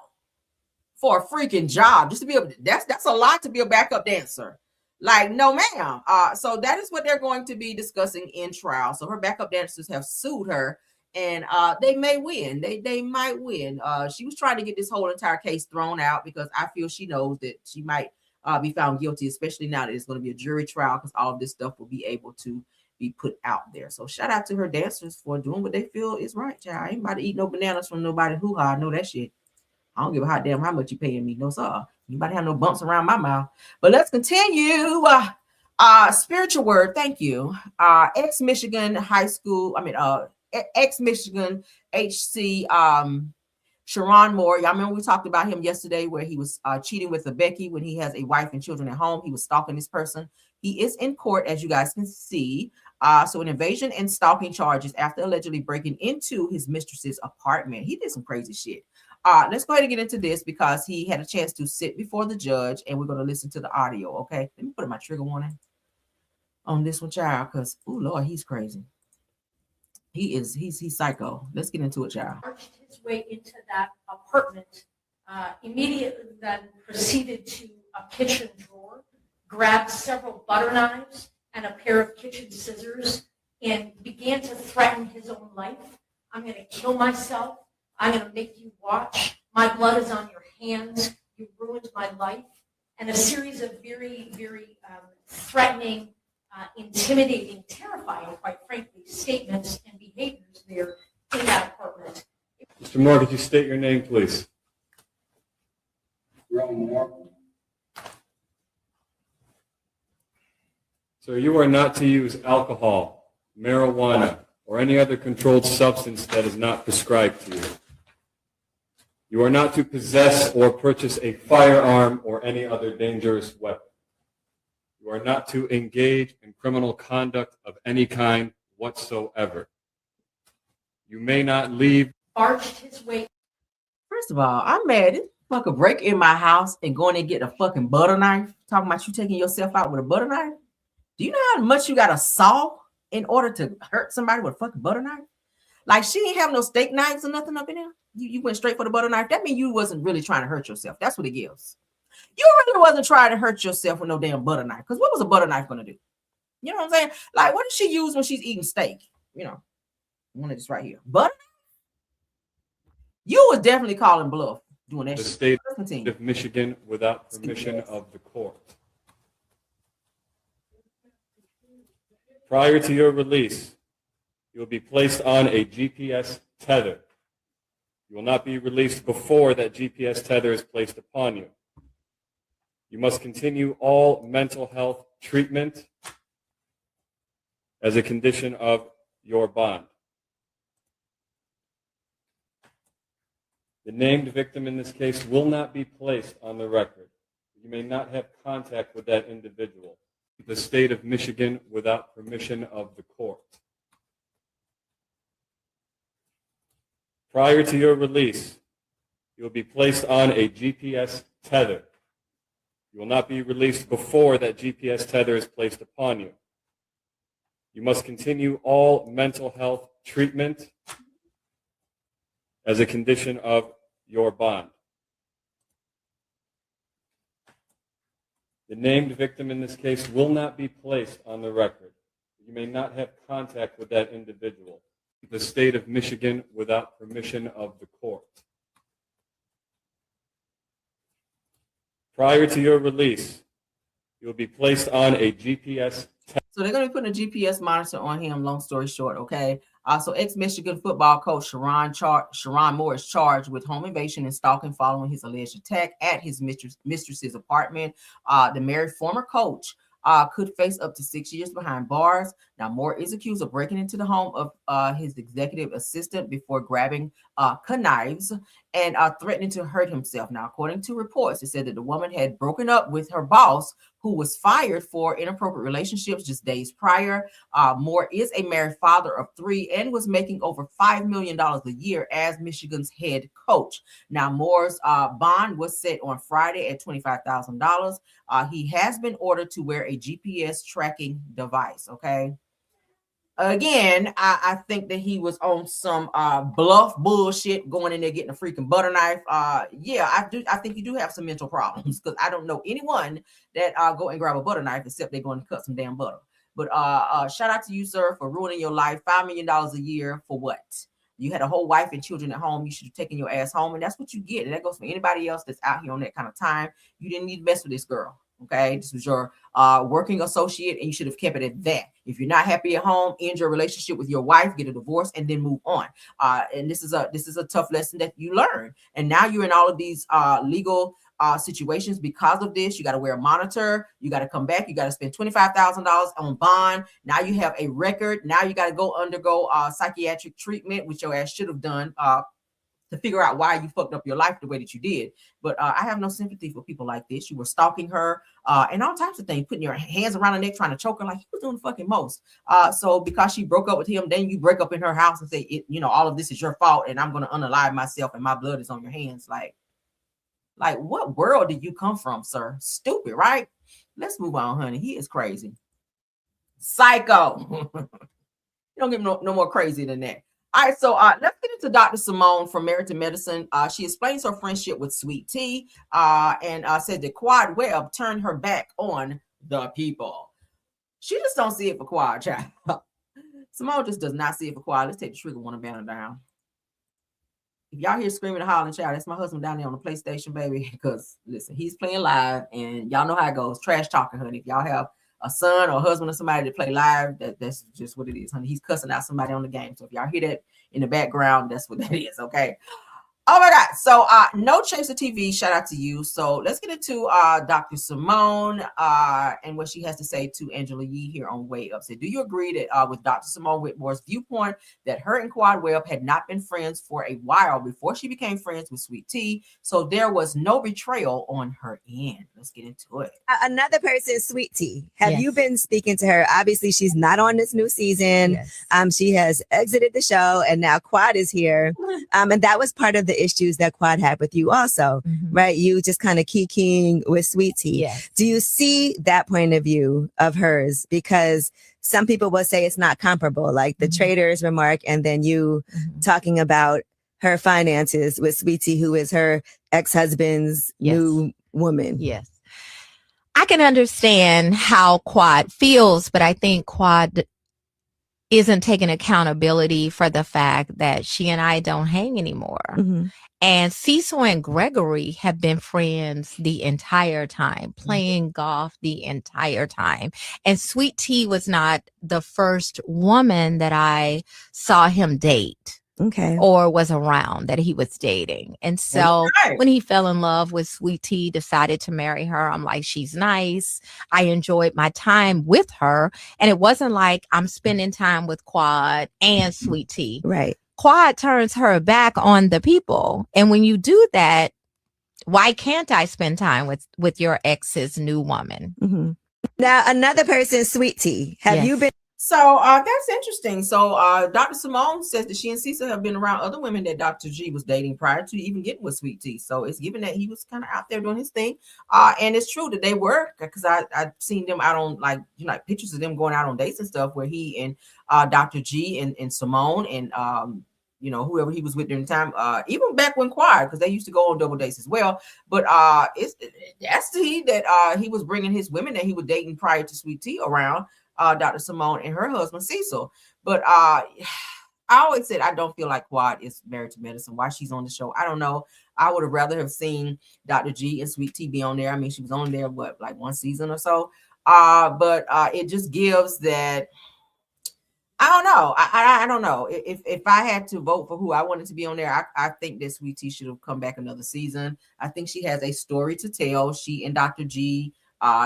for a freaking job, just to be able to, that's a lot to be a backup dancer. Like, no, ma'am. So that is what they're going to be discussing in trial. So her backup dancers have sued her, and they may win. They might win. She was trying to get this whole entire case thrown out because I feel she knows that she might be found guilty, especially now that it's going to be a jury trial, because all of this stuff will be able to be put out there. So shout out to her dancers for doing what they feel is right, child. I ain't about to eat no bananas from nobody hoo-ha. I know that shit. I don't give a hot damn how much you paying me. No, sir. Anybody have no bumps around my mouth. But let's continue. Spiritual word. Thank you. Ex-Michigan HC Sharon Moore. Y'all remember we talked about him yesterday where he was cheating with a Becky when he has a wife and children at home. He was stalking this person. He is in court, as you guys can see. So an invasion and stalking charges after allegedly breaking into his mistress's apartment. He did some crazy shit. Let's go ahead and get into this because he had a chance to sit before the judge, and we're going to listen to the audio. Okay, let me put my trigger warning on this one, child, because oh Lord, he's crazy. He's psycho. Let's get into it, child. Marched his way into that apartment, immediately then proceeded to a kitchen drawer, grabbed several butter knives and a pair of kitchen scissors, and began to threaten his own life. I'm going to kill myself. I'm going to make you watch. My blood is on your hands. You ruined my life. And a series of very, very threatening, intimidating, terrifying, quite frankly, statements and behaviors there in that apartment. Mr. Moore, could you state your name, please? Ron Moore. Sir, you are not to use alcohol, marijuana, or any other controlled substance that is not prescribed to you. You are not to possess or purchase a firearm or any other dangerous weapon. You are not to engage in criminal conduct of any kind whatsoever. You may not leave. Arched his way. First of all, I'm mad. This fucker break in my house and go in and get a fucking butter knife. Talking about you taking yourself out with a butter knife. Do you know how much you got to saw in order to hurt somebody with a fucking butter knife? Like, she ain't have no steak knives or nothing up in there. You went straight for the butter knife. That means you wasn't really trying to hurt yourself. That's what it gives. You really wasn't trying to hurt yourself with no damn butter knife. Because what was a butter knife going to do? You know what I'm saying? Like, what does she use when she's eating steak? You know, one of this right here. Butter knife? You was definitely calling bluff doing that the shit. State of Michigan without permission of the court. Prior to your release, you will be placed on a GPS tether. You will not be released before that GPS tether is placed upon you. You must continue all mental health treatment as a condition of your bond. The named victim in this case will not be placed on the record. You may not have contact with that individual. The State of Michigan without permission of the court. Prior to your release, you will be placed on a GPS tether. You will not be released before that GPS tether is placed upon you. You must continue all mental health treatment as a condition of your bond. The named victim in this case will not be placed on the record. You may not have contact with that individual. The State of Michigan without permission of the court. Prior to your release, you will be placed on a GPS tether. So they're going to be putting a GPS monitor on him, long story short, okay? So ex-Michigan football coach Sharon Moore is charged with home invasion and stalking following his alleged attack at his mistress's apartment. The married former coach could face up to 6 years behind bars. Now, Moore is accused of breaking into the home of his executive assistant before grabbing knives and threatening to hurt himself. Now, according to reports, it said that the woman had broken up with her boss, who was fired for inappropriate relationships just days prior. Moore is a married father of 3 and was making over $5 million a year as Michigan's head coach. Now, Moore's bond was set on Friday at $25,000. He has been ordered to wear a GPS tracking device, okay? Again, I think that he was on some bluff bullshit, going in there getting a freaking butter knife. Yeah, I think you do have some mental problems, because I don't know anyone that go and grab a butter knife except they're going to cut some damn butter. But shout out to you, sir, for ruining your life. $5 million a year for what? You had a whole wife and children at home. You should have taken your ass home, and that's what you get. And that goes for anybody else that's out here on that kind of time. You didn't need to mess with this girl. Okay, this was your working associate, and you should have kept it at that. If you're not happy at home, end your relationship with your wife, get a divorce, and then move on. And this is a tough lesson that you learn. And now you're in all of these legal situations because of this. You got to wear a monitor. You got to come back. You got to spend $25,000 on bond. Now you have a record. Now you got to undergo psychiatric treatment, which your ass should have done to figure out why you fucked up your life the way that you did. But I have no sympathy for people like this. You were stalking her and all types of things, putting your hands around her neck, trying to choke her like he was doing the fucking most. So because she broke up with him, then you break up in her house and say, all of this is your fault and I'm going to unalive myself and my blood is on your hands. Like what world did you come from, sir? Stupid, right? Let's move on, honey. He is crazy. Psycho. You don't get no more crazy than that. All right, so let's get into Dr. Simone from Married to Medicine. She explains her friendship with Sweet Tea and said that Quad Webb turned her back on the people. She just don't see it for Quad, child. Simone just does not see it for Quad. Let's take the trigger one banner down. If y'all hear screaming and hollering, child, that's my husband down there on the PlayStation, baby. Because, listen, he's playing live, and y'all know how it goes. Trash talking, honey. If y'all have a son or a husband or somebody to play live, that's just what it is, honey. He's cussing out somebody on the game. So if y'all hear that in the background, that's what that is, okay? Oh my God. So No Chaser TV, shout out to you. So let's get into Dr. Simone and what she has to say to Angela Yee here on Way Up. So do you agree that with Dr. Simone Whitmore's viewpoint that her and Quad Webb had not been friends for a while before she became friends with Sweet Tea? So there was no betrayal on her end. Let's get into it. Another person, Sweet Tea. Have you been speaking to her? Obviously, she's not on this new season. She has exited the show, and now Quad is here. And that was part of the issues that Quad had with you also, right? You just kind of kikiing with Sweet Tea. Do you see that point of view of hers? Because some people will say it's not comparable, like the traders remark, and then you talking about her finances with Sweet Tea, who is her ex-husband's new woman. Yes. I can understand how Quad feels, but I think Quad isn't taking accountability for the fact that she and I don't hang anymore. And Cecil and Gregory have been friends the entire time, playing golf the entire time. And Sweet Tea was not the first woman that I saw him date. Or was around that he was dating. And so when he fell in love with Sweet Tea, decided to marry her, I'm like, she's nice. I enjoyed my time with her. And it wasn't like I'm spending time with Quad and Sweet Tea. Right. Quad turns her back on the people. And when you do that, why can't I spend time with your ex's new woman? Now, another person, Sweet Tea. Have you been? So that's interesting. So Dr. Simone says that she and Cecil have been around other women that Dr. G was dating prior to even getting with Sweet Tea. So it's given that he was kind of out there doing his thing. And it's true that they were, because I've seen them out on like pictures of them going out on dates and stuff where he and Dr. G and Simone and whoever he was with during the time, even back when Quad, because they used to go on double dates as well. But that's he that he was bringing his women that he was dating prior to Sweet Tea around. Dr. Simone and her husband Cecil. But I always said I don't feel like Quad is married to medicine. Why she's on the show, I don't know. I would have rather have seen Dr. G and Sweet Tea be on there. I mean, she was on there like one season or so. But it just gives that. I don't know. I don't know. If I had to vote for who I wanted to be on there, I think that Sweet Tea should have come back another season. I think she has a story to tell. She and Dr. G,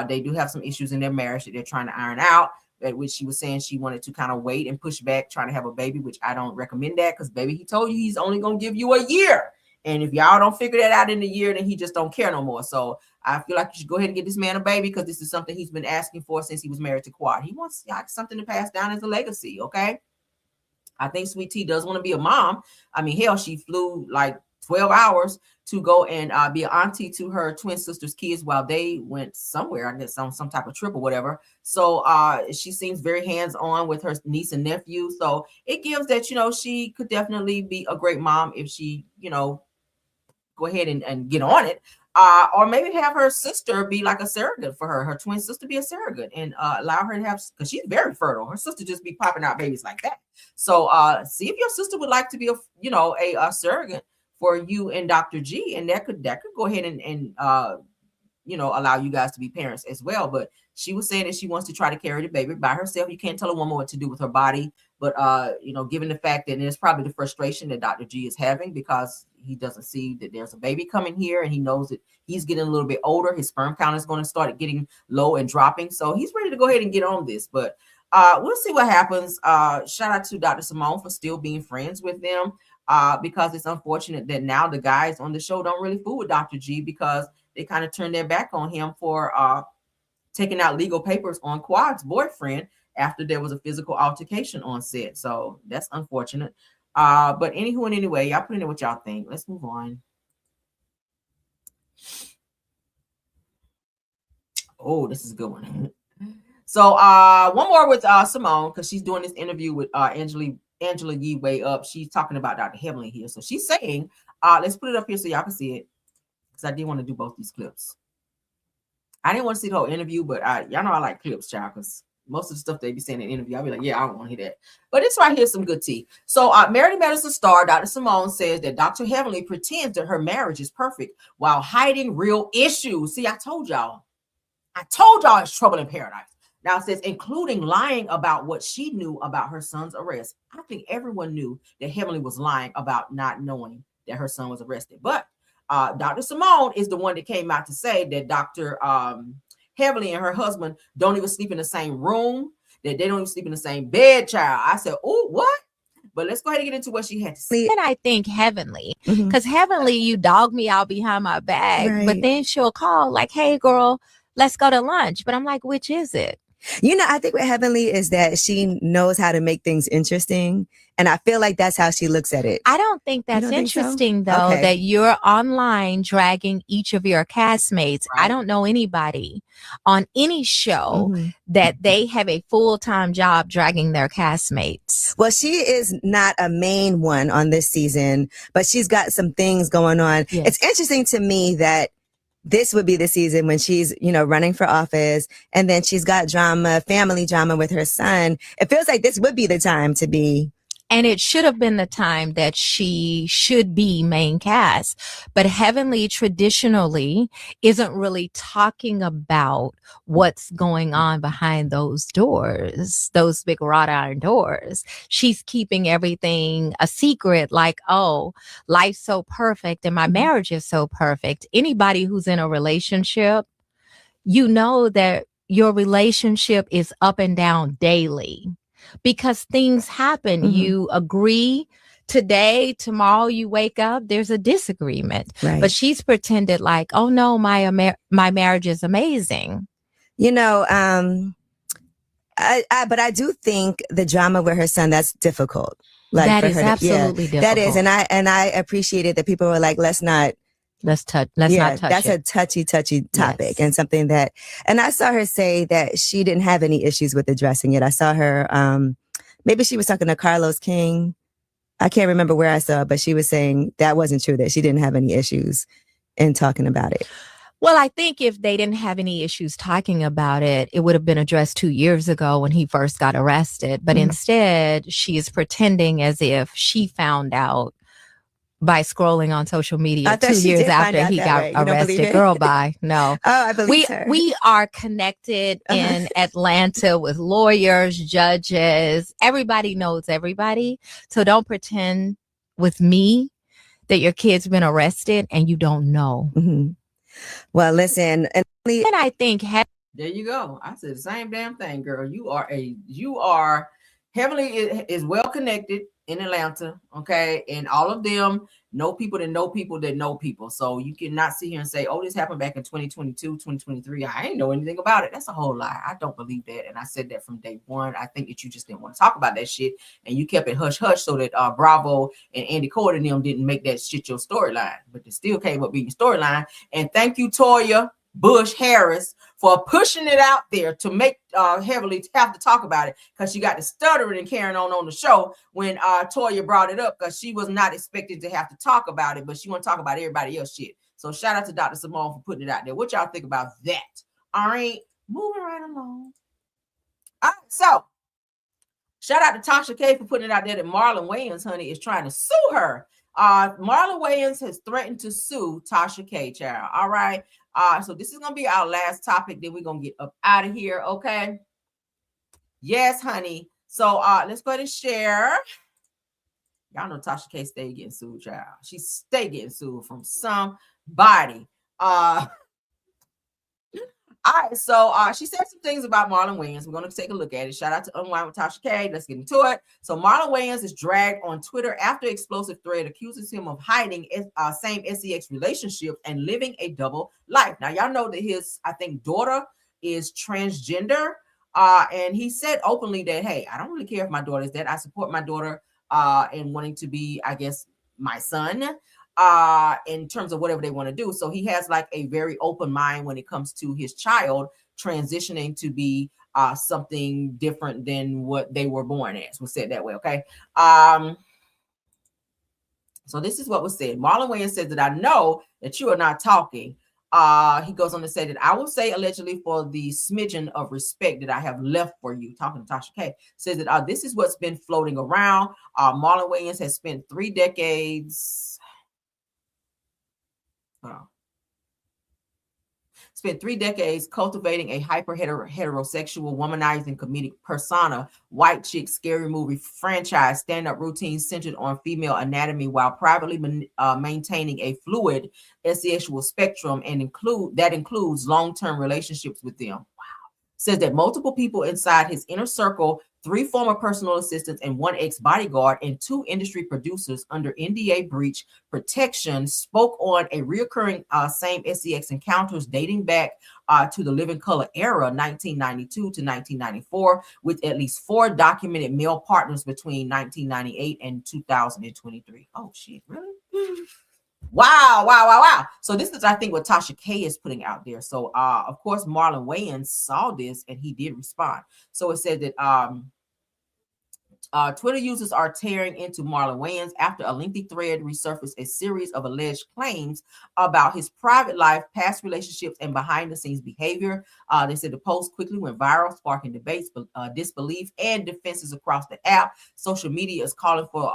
they do have some issues in their marriage that they're trying to iron out. Which she was saying she wanted to kind of wait and push back, trying to have a baby, which I don't recommend that, because baby, he told you he's only gonna give you a year. And if y'all don't figure that out in a year, then he just don't care no more. So I feel like you should go ahead and get this man a baby, because this is something he's been asking for since he was married to Quad. He wants something to pass down as a legacy, okay? I think Sweet Tea does want to be a mom. I mean, hell, she flew like 12 hours to go and be an auntie to her twin sister's kids while they went somewhere, I guess on some type of trip or whatever. So she seems very hands-on with her niece and nephew. So it gives that, she could definitely be a great mom if she, go ahead and get on it. Or maybe have her sister be like a surrogate for her twin sister be a surrogate and allow her to have, because she's very fertile. Her sister just be popping out babies like that. So see if your sister would like to be a surrogate for you and Dr. G, and that could go ahead and allow you guys to be parents as well. But she was saying that she wants to try to carry the baby by herself. You can't tell a woman what to do with her body, but given the fact that it's probably the frustration that Dr. G is having because he doesn't see that there's a baby coming here, and he knows that he's getting a little bit older. His sperm count is going to start getting low and dropping, so he's ready to go ahead and get on this. But we'll see what happens. Shout out to Dr. Simone for still being friends with them. Because it's unfortunate that now the guys on the show don't really fool with Dr. G, because they kind of turned their back on him for taking out legal papers on Quad's boyfriend after there was a physical altercation on set. So that's unfortunate. But anywho and anyway, y'all put in what y'all think. Let's move on. Oh, this is a good one. So one more with Simone, because she's doing this interview with Angela Yee Way Up. She's talking about Dr. Heavenly here. So she's saying, let's put it up here so y'all can see it, because I did want to do both these clips. I didn't want to see the whole interview, but y'all know I like clips, child, because most of the stuff they be saying in the interview, I'll be like, yeah, I don't want to hear that. But this right here is some good tea. So Married to Medicine star Dr. Simone says that Dr. Heavenly pretends that her marriage is perfect while hiding real issues. See, I told y'all it's trouble in paradise. Now it says, including lying about what she knew about her son's arrest. I think everyone knew that Heavenly was lying about not knowing that her son was arrested. But Dr. Simone is the one that came out to say that Dr. Heavenly and her husband don't even sleep in the same room, that they don't even sleep in the same bed, child. I said, oh, what? But let's go ahead and get into what she had to say. And I think Heavenly, because Heavenly, you dog me out behind my back, but then she'll call like, hey, girl, let's go to lunch. But I'm like, which is it? You know, I think what Heavenly is that she knows how to make things interesting. And I feel like that's how she looks at it. I don't think that's interesting, though, that you're online dragging each of your castmates. I don't know anybody on any show that they have a full-time job dragging their castmates. Well, she is not a main one on this season, but she's got some things going on. Yes. It's interesting to me that this would be the season when she's, you know, running for office, and then she's got drama, family drama with her son. It feels like this would be the time to be. And it should have been the time that she should be main cast. But Heavenly traditionally isn't really talking about what's going on behind those doors, those big wrought iron doors. She's keeping everything a secret, like, oh, life's so perfect and my marriage is so perfect. Anybody who's in a relationship, you know that your relationship is up and down daily. Because things happen. You agree today, tomorrow you wake up, there's a disagreement. But she's pretended like, oh no, my marriage is amazing. You know, but I do think the drama with her son, that's difficult. Like that for is her absolutely difficult. That is, and I appreciated that people were like, let's not touch that's a touchy topic and something that, and I saw her say that she didn't have any issues with addressing it. I saw her, maybe she was talking to Carlos King. I can't remember where I saw it, but she was saying that wasn't true, that she didn't have any issues in talking about it. Well, I think if they didn't have any issues talking about it, it would have been addressed 2 years ago when he first got arrested. But instead, she is pretending as if she found out by scrolling on social media 2 years after he got arrested. Girl, bye. No. Oh, I believe her. We are connected in Atlanta with lawyers, judges. Everybody knows everybody. So don't pretend with me that your kid's been arrested and you don't know. Well, listen. And I think... There you go. I said the same damn thing, girl. You are Heavenly is well connected in Atlanta, okay? And all of them know people that know people that know people. So you cannot sit here and say, oh, this happened back in 2022, 2023. I ain't know anything about it. That's a whole lie. I don't believe that. And I said that from day one. I think that you just didn't want to talk about that shit. And you kept it hush-hush so that Bravo and Andy Cord and them didn't make that shit your storyline. But it still came up being your storyline. And thank you, Toya Bush Harris, for pushing it out there to make Heavenly have to talk about it, because she got to stuttering and carrying on the show when Toya brought it up, because she was not expected to have to talk about it, but she want to talk about everybody else shit. So shout out to Dr. Simone for putting it out there. What y'all think about that? All right, moving right along. All right, so shout out to Tasha K for putting it out there that Marlon Wayans, honey, is trying to sue her. Marlon Wayans has threatened to sue Tasha K, child. All right. So this is gonna be our last topic. Then we're gonna get up out of here. Okay. Yes, honey. So let's go ahead and share. Y'all know Tasha K stay getting sued, child. She stay getting sued from somebody. All right, so she said some things about Marlon Wayans. We're going to take a look at it. Shout out to Unwind with Tasha K. Let's get into it. So Marlon Wayans is dragged on Twitter after explosive thread accuses him of hiding same sex relationship and living a double life. Now, y'all know that his, I think, daughter is transgender. And he said openly that, hey, I don't really care if my daughter is that. I support my daughter in wanting to be, I guess, my son. In terms of whatever they want to do. So he has like a very open mind when it comes to his child transitioning to be something different than what they were born as. We'll say it that way, okay? So this is what was said. Marlon Wayans says that I know that you are not talking. He goes on to say that I will say allegedly for the smidgen of respect that I have left for you, talking to Tasha K, says that this is what's been floating around. Marlon Wayans has spent 3 decades... spent 3 decades cultivating a hyper heterosexual, womanizing comedic persona, white chick scary movie franchise, stand-up routines centered on female anatomy while privately maintaining a fluid sexual spectrum and includes long-term relationships with them. Says that multiple people inside his inner circle, 3 former personal assistants and 1 ex-bodyguard and 2 industry producers under NDA breach protection spoke on a reoccurring same sex encounters dating back to the Living Color era, 1992 to 1994, with at least 4 documented male partners between 1998 and 2023. Oh shit, really? Wow. So this is, I think, what Tasha K is putting out there. So of course Marlon Wayans saw this and he did respond. So it said that Twitter users are tearing into Marlon Wayans after a lengthy thread resurfaced a series of alleged claims about his private life, past relationships, and behind-the-scenes behavior. They said the post quickly went viral, sparking debates, disbelief, and defenses across the app. Social media is calling for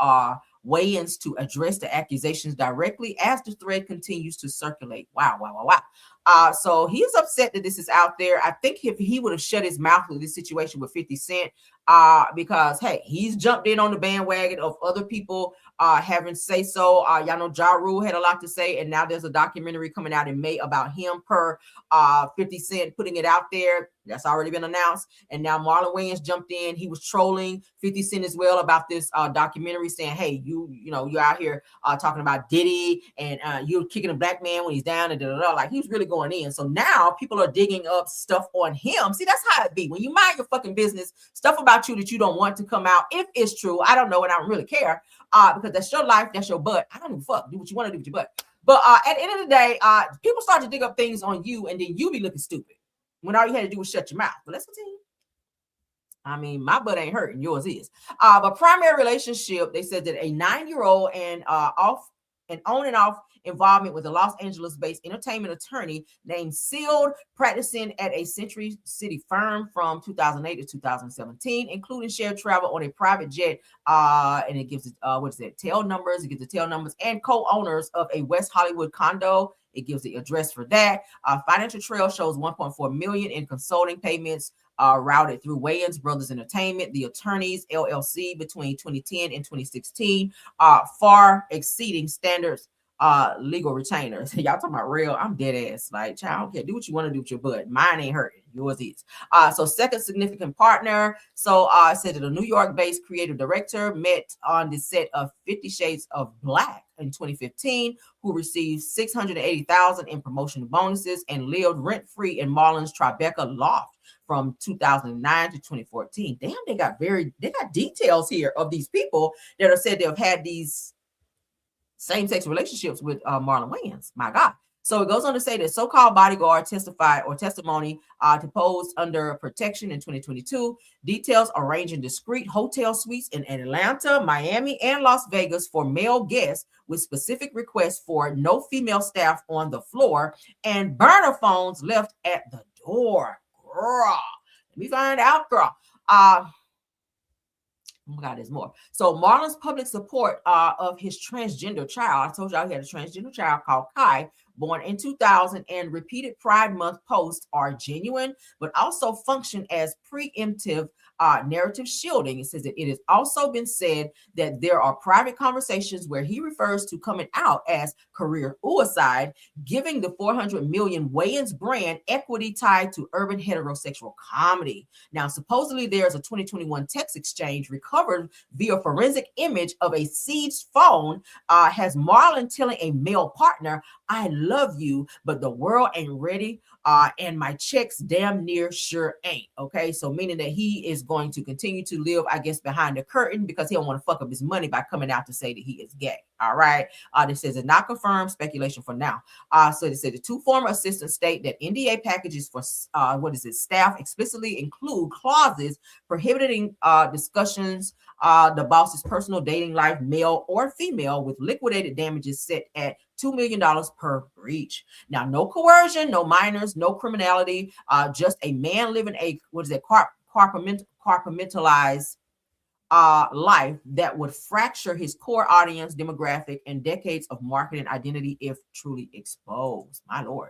Wayans to address the accusations directly as the thread continues to circulate. Wow. So he is upset that this is out there. I think if he would have shut his mouth with this situation with 50 Cent, because hey, he's jumped in on the bandwagon of other people having say so. Y'all know Ja Rule had a lot to say, and now there's a documentary coming out in May about him per 50 Cent putting it out there. That's already been announced. And now Marlon Wayans jumped in. He was trolling 50 Cent as well about this documentary, saying, hey, you're out here talking about Diddy and you're kicking a black man when he's down and like he was really going in. So now people are digging up stuff on him. See, that's how it be. When you mind your fucking business, stuff about you that you don't want to come out, if it's true, I don't know, and I don't really care because that's your life, that's your butt. I don't give a fuck. Do what you want to do with your butt. But at the end of the day, people start to dig up things on you and then you be looking stupid when all you had to do was shut your mouth. But let's continue. I mean, my butt ain't hurting, yours is. But primary relationship, they said that a 9-year-old and on and off involvement with a Los Angeles-based entertainment attorney named Sealed, practicing at a Century City firm from 2008 to 2017, including shared travel on a private jet. And it gives it, tail numbers. It gives the tail numbers and co-owners of a West Hollywood condo. It gives the address for that. Financial trail shows $1.4 million in consulting payments routed through Wayans Brothers Entertainment, the attorneys LLC between 2010 and 2016, far exceeding standards legal retainers. Y'all talking about real? I'm dead ass. Like, child, I don't care. Do what you want to do with your butt. Mine ain't hurting. Yours is. So second significant partner. So it said that a New York-based creative director met on the set of 50 Shades of Black in 2015, who received $680,000 in promotional bonuses and lived rent-free in Marlon's Tribeca loft from 2009 to 2014. Damn, they got details here of these people that are said to have had these same-sex relationships with Marlon Wayans. My God. So it goes on to say that so-called bodyguard testimony deposed under protection in 2022. Details arranging discreet hotel suites in Atlanta, Miami, and Las Vegas for male guests with specific requests for no female staff on the floor and burner phones left at the door. Girl, let me find out, girl. Oh my God, there's more. So Marlon's public support of his transgender child, I told y'all he had a transgender child called Kai, born in 2000, and repeated Pride Month posts are genuine, but also function as preemptive narrative shielding. It says that it has also been said that there are private conversations where he refers to coming out as career suicide, giving the $400 million Wayans brand equity tied to urban heterosexual comedy. Now, supposedly there's a 2021 text exchange recovered via forensic image of a sieged phone, has Marlon telling a male partner, I love you, but the world ain't ready, and my checks damn near sure ain't. Okay, so meaning that he is going to continue to live, I guess, behind the curtain because he don't want to fuck up his money by coming out to say that he is gay. All right, this says it's not confirmed, speculation for now. So they said the 2 former assistants state that NDA packages for staff explicitly include clauses prohibiting discussions the boss's personal dating life, male or female, with liquidated damages set at $2 million per breach. Now, no coercion, no minors, no criminality, just a man living a compartmentalized life that would fracture his core audience demographic and decades of marketing identity if truly exposed. My Lord.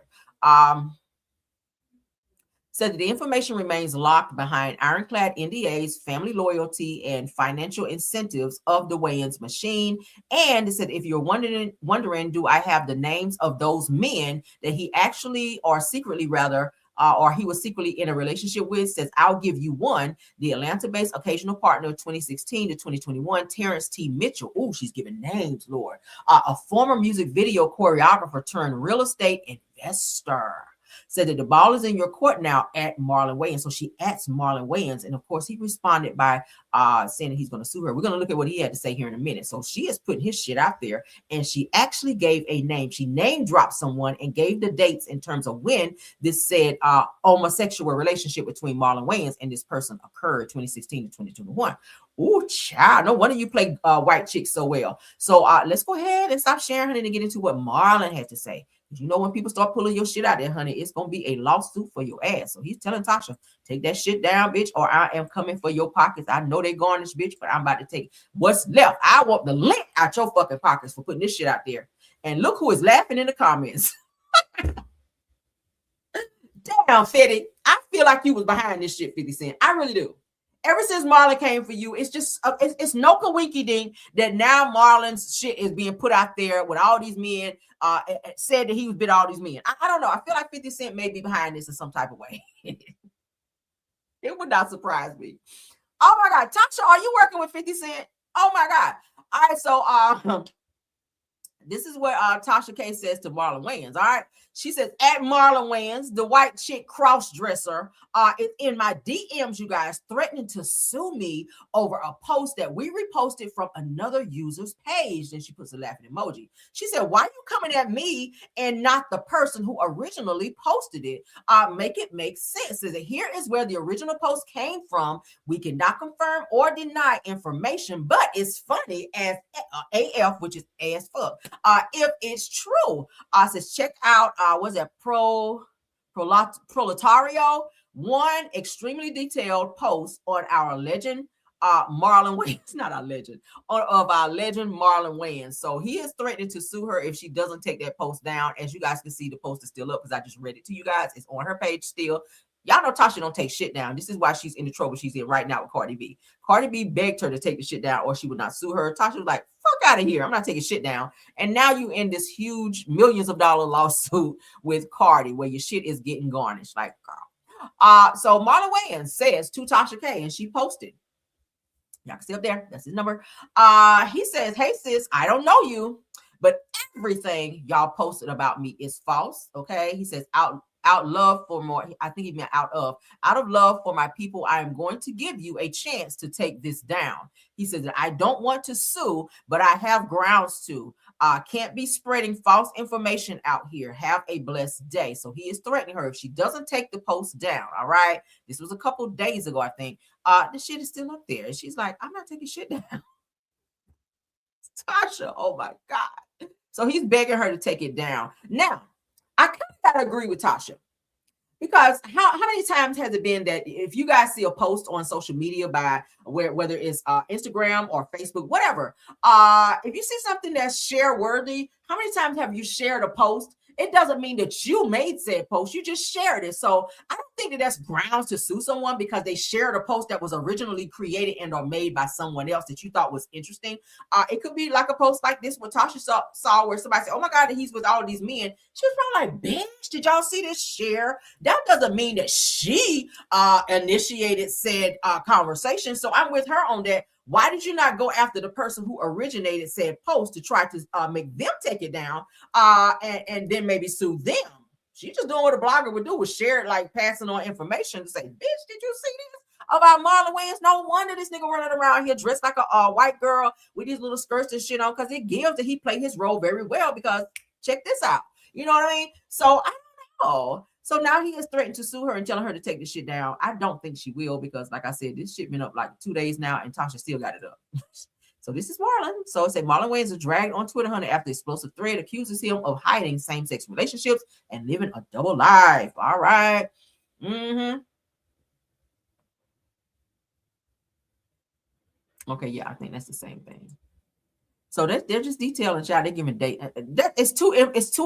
said that the information remains locked behind ironclad NDAs, family loyalty, and financial incentives of the Wayans machine. And it said, if you're wondering, do I have the names of those men that he actually, or secretly rather, or he was secretly in a relationship with, says, I'll give you one. The Atlanta-based occasional partner of 2016 to 2021, Terrence T. Mitchell. Oh, she's giving names, Lord. A former music video choreographer turned real estate investor. Said that the ball is in your court now at Marlon Wayans. So she asked Marlon Wayans, and of course he responded by saying that he's going to sue her. We're going to look at what he had to say here in a minute. So she is putting his shit out there, and she actually gave a name. She name dropped someone and gave the dates in terms of when this said homosexual relationship between Marlon Wayans and this person occurred, 2016 to 2021. Oh, child, no wonder you play white chicks so well. So let's go ahead and stop sharing, honey, and get into what Marlon had to say. You know, when people start pulling your shit out there, honey, it's going to be a lawsuit for your ass. So he's telling Tasha, take that shit down, bitch, or I am coming for your pockets. I know they garnished, bitch, but I'm about to take what's left. I want the lint out your fucking pockets for putting this shit out there. And look who is laughing in the comments. Damn, Fetty. I feel like you was behind this shit, 50 Cent. I really do. Ever since Marlon came for you, it's just, it's no coinky-ding that now Marlon's shit is being put out there with all these men, said that he was bit all these men. I don't know. I feel like 50 Cent may be behind this in some type of way. It would not surprise me. Oh my God. Tasha, are you working with 50 Cent? Oh my God. All right. So, this is what Tasha K says to Marlon Wayans. All right. She says, at Marlon Wayans, the white chick cross-dresser is in my DMs, you guys, threatening to sue me over a post that we reposted from another user's page. Then she puts a laughing emoji. She said, why are you coming at me and not the person who originally posted it? Make it make sense. Says, here is where the original post came from. We cannot confirm or deny information, but it's funny as AF, which is as fuck. If it's true, says check out was that Proletario, one extremely detailed post on our legend Marlon Wayans, not our legend, of our legend Marlon Wayans. So he is threatening to sue her if she doesn't take that post down. As you guys can see, the post is still up because I just read it to you guys. It's on her page still. Y'all know Tasha don't take shit down. This is why she's in the trouble she's in right now with Cardi B. Cardi B begged her to take the shit down or she would not sue her. Tasha was like, fuck out of here. I'm not taking shit down. And now you in this huge millions of dollar lawsuit with Cardi where your shit is getting garnished. Like, girl. So Marlon Wayans says to Tasha K, and she posted. Y'all can see up there. That's his number. He says, hey, sis, I don't know you, but everything y'all posted about me is false. Okay. He says, out love for more. I think he meant out of love for my people. I am going to give you a chance to take this down. He says that I don't want to sue, but I have grounds to. Can't be spreading false information out here. Have a blessed day. So he is threatening her if she doesn't take the post down. All right. This was a couple days ago, I think. The shit is still up there. And she's like, I'm not taking shit down. Tasha, oh my God. So he's begging her to take it down. Now, I kind of gotta agree with Tasha, because how many times has it been that if you guys see a post on social media by whether it's Instagram or Facebook, whatever, if you see something that's share worthy, how many times have you shared a post? It doesn't mean that you made said post. You just shared it. So I don't think that that's grounds to sue someone because they shared a post that was originally created and or made by someone else that you thought was interesting. It could be like a post like this what Tasha saw where somebody said, oh my God, he's with all these men. She was probably like, bitch, did y'all see this share? That doesn't mean that she initiated said conversation. So I'm with her on that. Why did you not go after the person who originated said post to try to make them take it down and then maybe sue them? She just doing what a blogger would do, was share it, like passing on information to say, bitch, did you see this about Marlon Wayans? No wonder this nigga running around here dressed like a white girl with these little skirts and shit on, because it gives that he played his role very well, because check this out. You know what I mean? So I don't know. So now he is threatened to sue her and telling her to take this shit down. I don't think she will, because like I said, this shit been up like 2 days now and Tasha still got it up. So this is Marlon. So it said Marlon Wayans is dragged on Twitter, honey, after explosive thread accuses him of hiding same-sex relationships and living a double life. All right. Okay, yeah, I think that's the same thing. So they're just detailing, child. They're giving date. It's too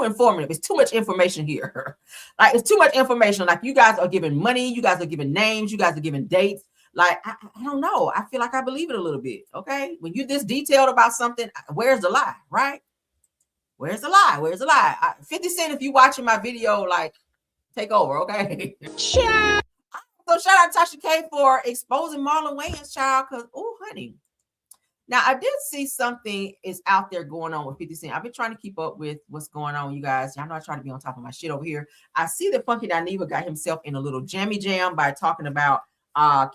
informative. It's too much information here. Like, it's too much information. Like, you guys are giving money. You guys are giving names. You guys are giving dates. Like, I don't know. I feel like I believe it a little bit. Okay. When you're this detailed about something, where's the lie, right? Where's the lie? Where's the lie? 50 Cent, if you watching my video, like, take over, okay? Sure. So shout out Tasha K for exposing Marlon Wayans, child, because, oh, honey. Now, I did see something is out there going on with 50 Cent. I've been trying to keep up with what's going on, you guys. Y'all know I try to be on top of my shit over here. I see that Funky Dineva got himself in a little jammy jam by talking about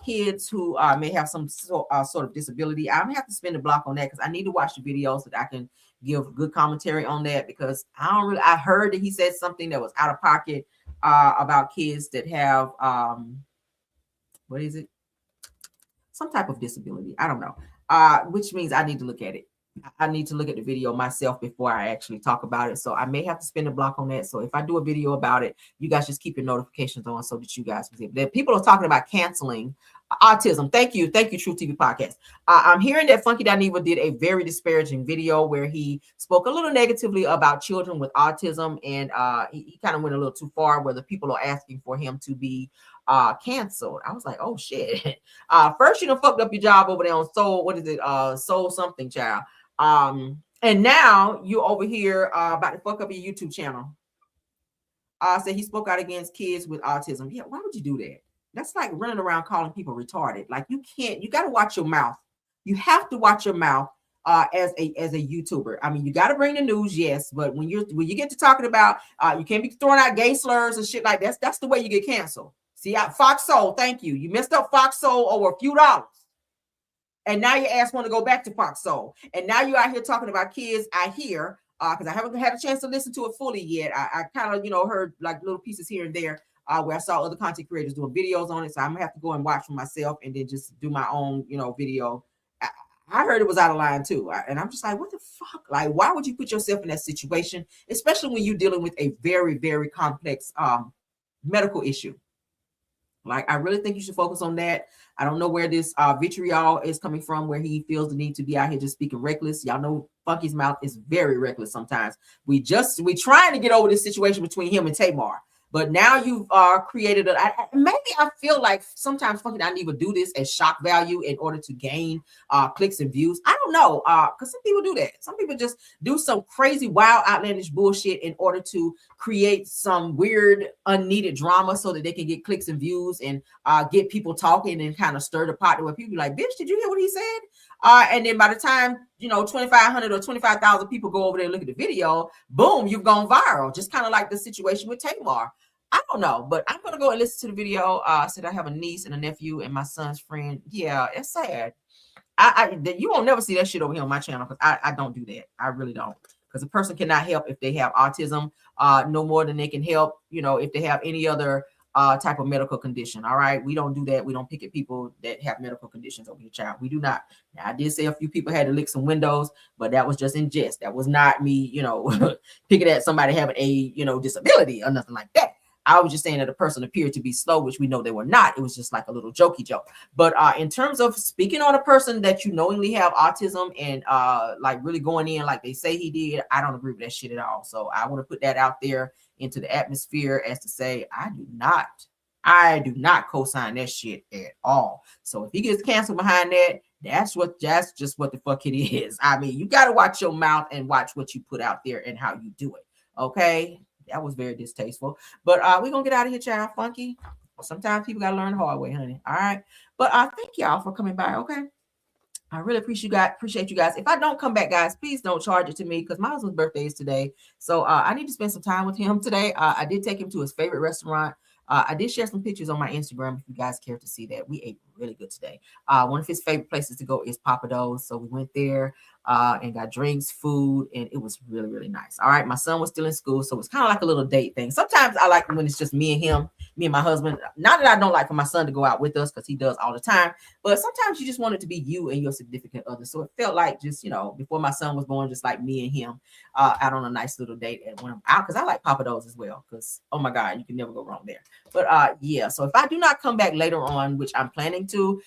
kids who may have some sort of disability. I'm gonna have to spend a block on that because I need to watch the video so that I can give good commentary on that, because I heard that he said something that was out of pocket about kids that have what is it? Some type of disability. I don't know. Which means I need to look at it. I need to look at the video myself before I actually talk about it. So I may have to spend a block on that. So if I do a video about it, you guys just keep your notifications on so that you guys can see it. People are talking about canceling autism. Thank you, True TV Podcast. I'm hearing that Funky Dineva did a very disparaging video where he spoke a little negatively about children with autism, and he kind of went a little too far, where the people are asking for him to be canceled. I was like, oh shit. First you done fucked up your job over there on Soul. What is it? Soul something, child. And now you over here about to fuck up your YouTube channel. Said he spoke out against kids with autism. Yeah, why would you do that? That's like running around calling people retarded. Like, you got to watch your mouth. You have to watch your mouth as a YouTuber. I mean, you got to bring the news, yes, but when you get to talking about you can't be throwing out gay slurs and shit like that. That's the way you get canceled. See, Fox Soul, thank you. You messed up Fox Soul over a few dollars. And now your ass want to go back to Fox Soul. And now you out here talking about kids, I hear, because I haven't had a chance to listen to it fully yet. I kind of, heard like little pieces here and there where I saw other content creators doing videos on it. So I'm going to have to go and watch for myself and then just do my own, video. I heard it was out of line too. And I'm just like, what the fuck? Like, why would you put yourself in that situation? Especially when you're dealing with a very, very complex medical issue. Like, I really think you should focus on that. I don't know where this vitriol is coming from, where he feels the need to be out here just speaking reckless. Y'all know Funky's mouth is very reckless sometimes. We trying to get over this situation between him and Tamar. But now you've created maybe I feel like sometimes Funky Dineva do this as shock value in order to gain clicks and views. I don't know, because some people do that. Some people just do some crazy, wild, outlandish bullshit in order to create some weird, unneeded drama so that they can get clicks and views and get people talking and kind of stir the pot to where people be like, bitch, did you hear what he said? And then by the time 2,500 or 25,000 people go over there and look at the video, boom, you've gone viral. Just kind of like the situation with Tamar. I don't know, but I'm gonna go and listen to the video. Said I have a niece and a nephew and my son's friend. Yeah, it's sad. You won't never see that shit over here on my channel, because I don't do that. I really don't. Because a person cannot help if they have autism, no more than they can help, if they have any other type of medical condition. All right, we don't do that. We don't pick at people that have medical conditions over here, child. We do not. Now, I did say a few people had to lick some windows, but that was just in jest. That was not me, picking at somebody having a disability or nothing like that. I was just saying that a person appeared to be slow, which we know they were not. It was just like a little jokey joke. But in terms of speaking on a person that you knowingly have autism and like really going in like they say he did, I don't agree with that shit at all. So I want to put that out there into the atmosphere as to say, I do not co-sign that shit at all. So if he gets canceled behind that, that's just what the fuck it is. I mean, you got to watch your mouth and watch what you put out there and how you do it. Okay. That was very distasteful. But we're going to get out of here, child. Funky. Sometimes people got to learn the hard way, honey. All right. But thank y'all for coming by. Okay. I really appreciate you guys. If I don't come back, guys, please don't charge it to me, because my husband's birthday is today. So I need to spend some time with him today. I did take him to his favorite restaurant. I did share some pictures on my Instagram if you guys care to see that. We ate really good today. One of his favorite places to go is Papa Do's. So we went there and got drinks, food, and it was really, really nice. All right. My son was still in school, so it's kind of like a little date thing. Sometimes I like when it's just me and him, me and my husband. Not that I don't like for my son to go out with us, because he does all the time, but sometimes you just want it to be you and your significant other. So it felt like just, before my son was born, just like me and him out on a nice little date. And when I'm out, because I like Papa Do's as well, because, oh my God, you can never go wrong there. But yeah, so if I do not come back later on, which I'm planning to,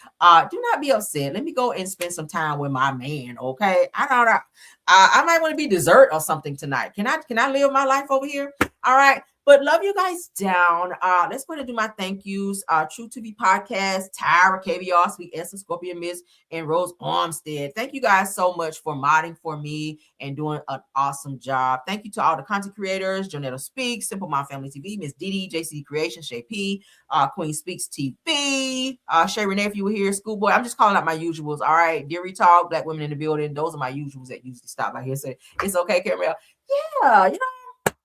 do not be upset. Let me go and spend some time with my man, okay? tonight. I don't know. I might want to be dessert or something tonight. Can I live my life over here? All right. But love you guys down. Let's go ahead and do my thank yous. True TV Podcast, Tyra, KBR, Sweet Essence, Scorpion Miss, and Rose Armstead. Thank you guys so much for modding for me and doing an awesome job. Thank you to all the content creators, Jonetta Speaks, Simple Mom Family TV, Miss Didi, JC Creation, Shay P, Queen Speaks TV, Shay Renee, if you were here, Schoolboy. I'm just calling out my usuals. All right. Deary Talk, Black Women in the Building. Those are my usuals that usually stop by here. Say, it's okay, Caramel. Yeah, you know.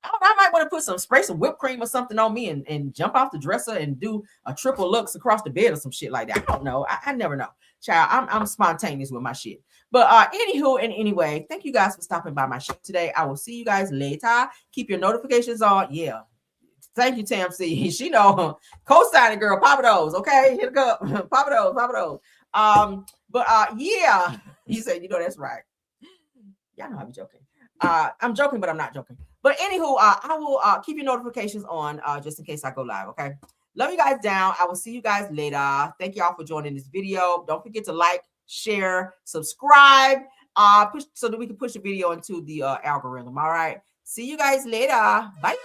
I might want to spray some whipped cream or something on me and jump off the dresser and do a triple looks across the bed or some shit like that. I don't know. I never know. Child, I'm spontaneous with my shit. But anywho and anyway, thank you guys for stopping by my show today. I will see you guys later. Keep your notifications on. Yeah. Thank you, Tam C. She know. Co-signing girl. Papa those. Okay. Hit it up. Papa those. Yeah. You said, you know, that's right. Y'all know I be joking. I'm joking, but I'm not joking. But anywho, I will keep your notifications on just in case I go live. Okay. Love you guys down. I will see you guys later. Thank y'all for joining this video. Don't forget to like, share, subscribe, push so that we can push the video into the algorithm. All right. See you guys later. Bye.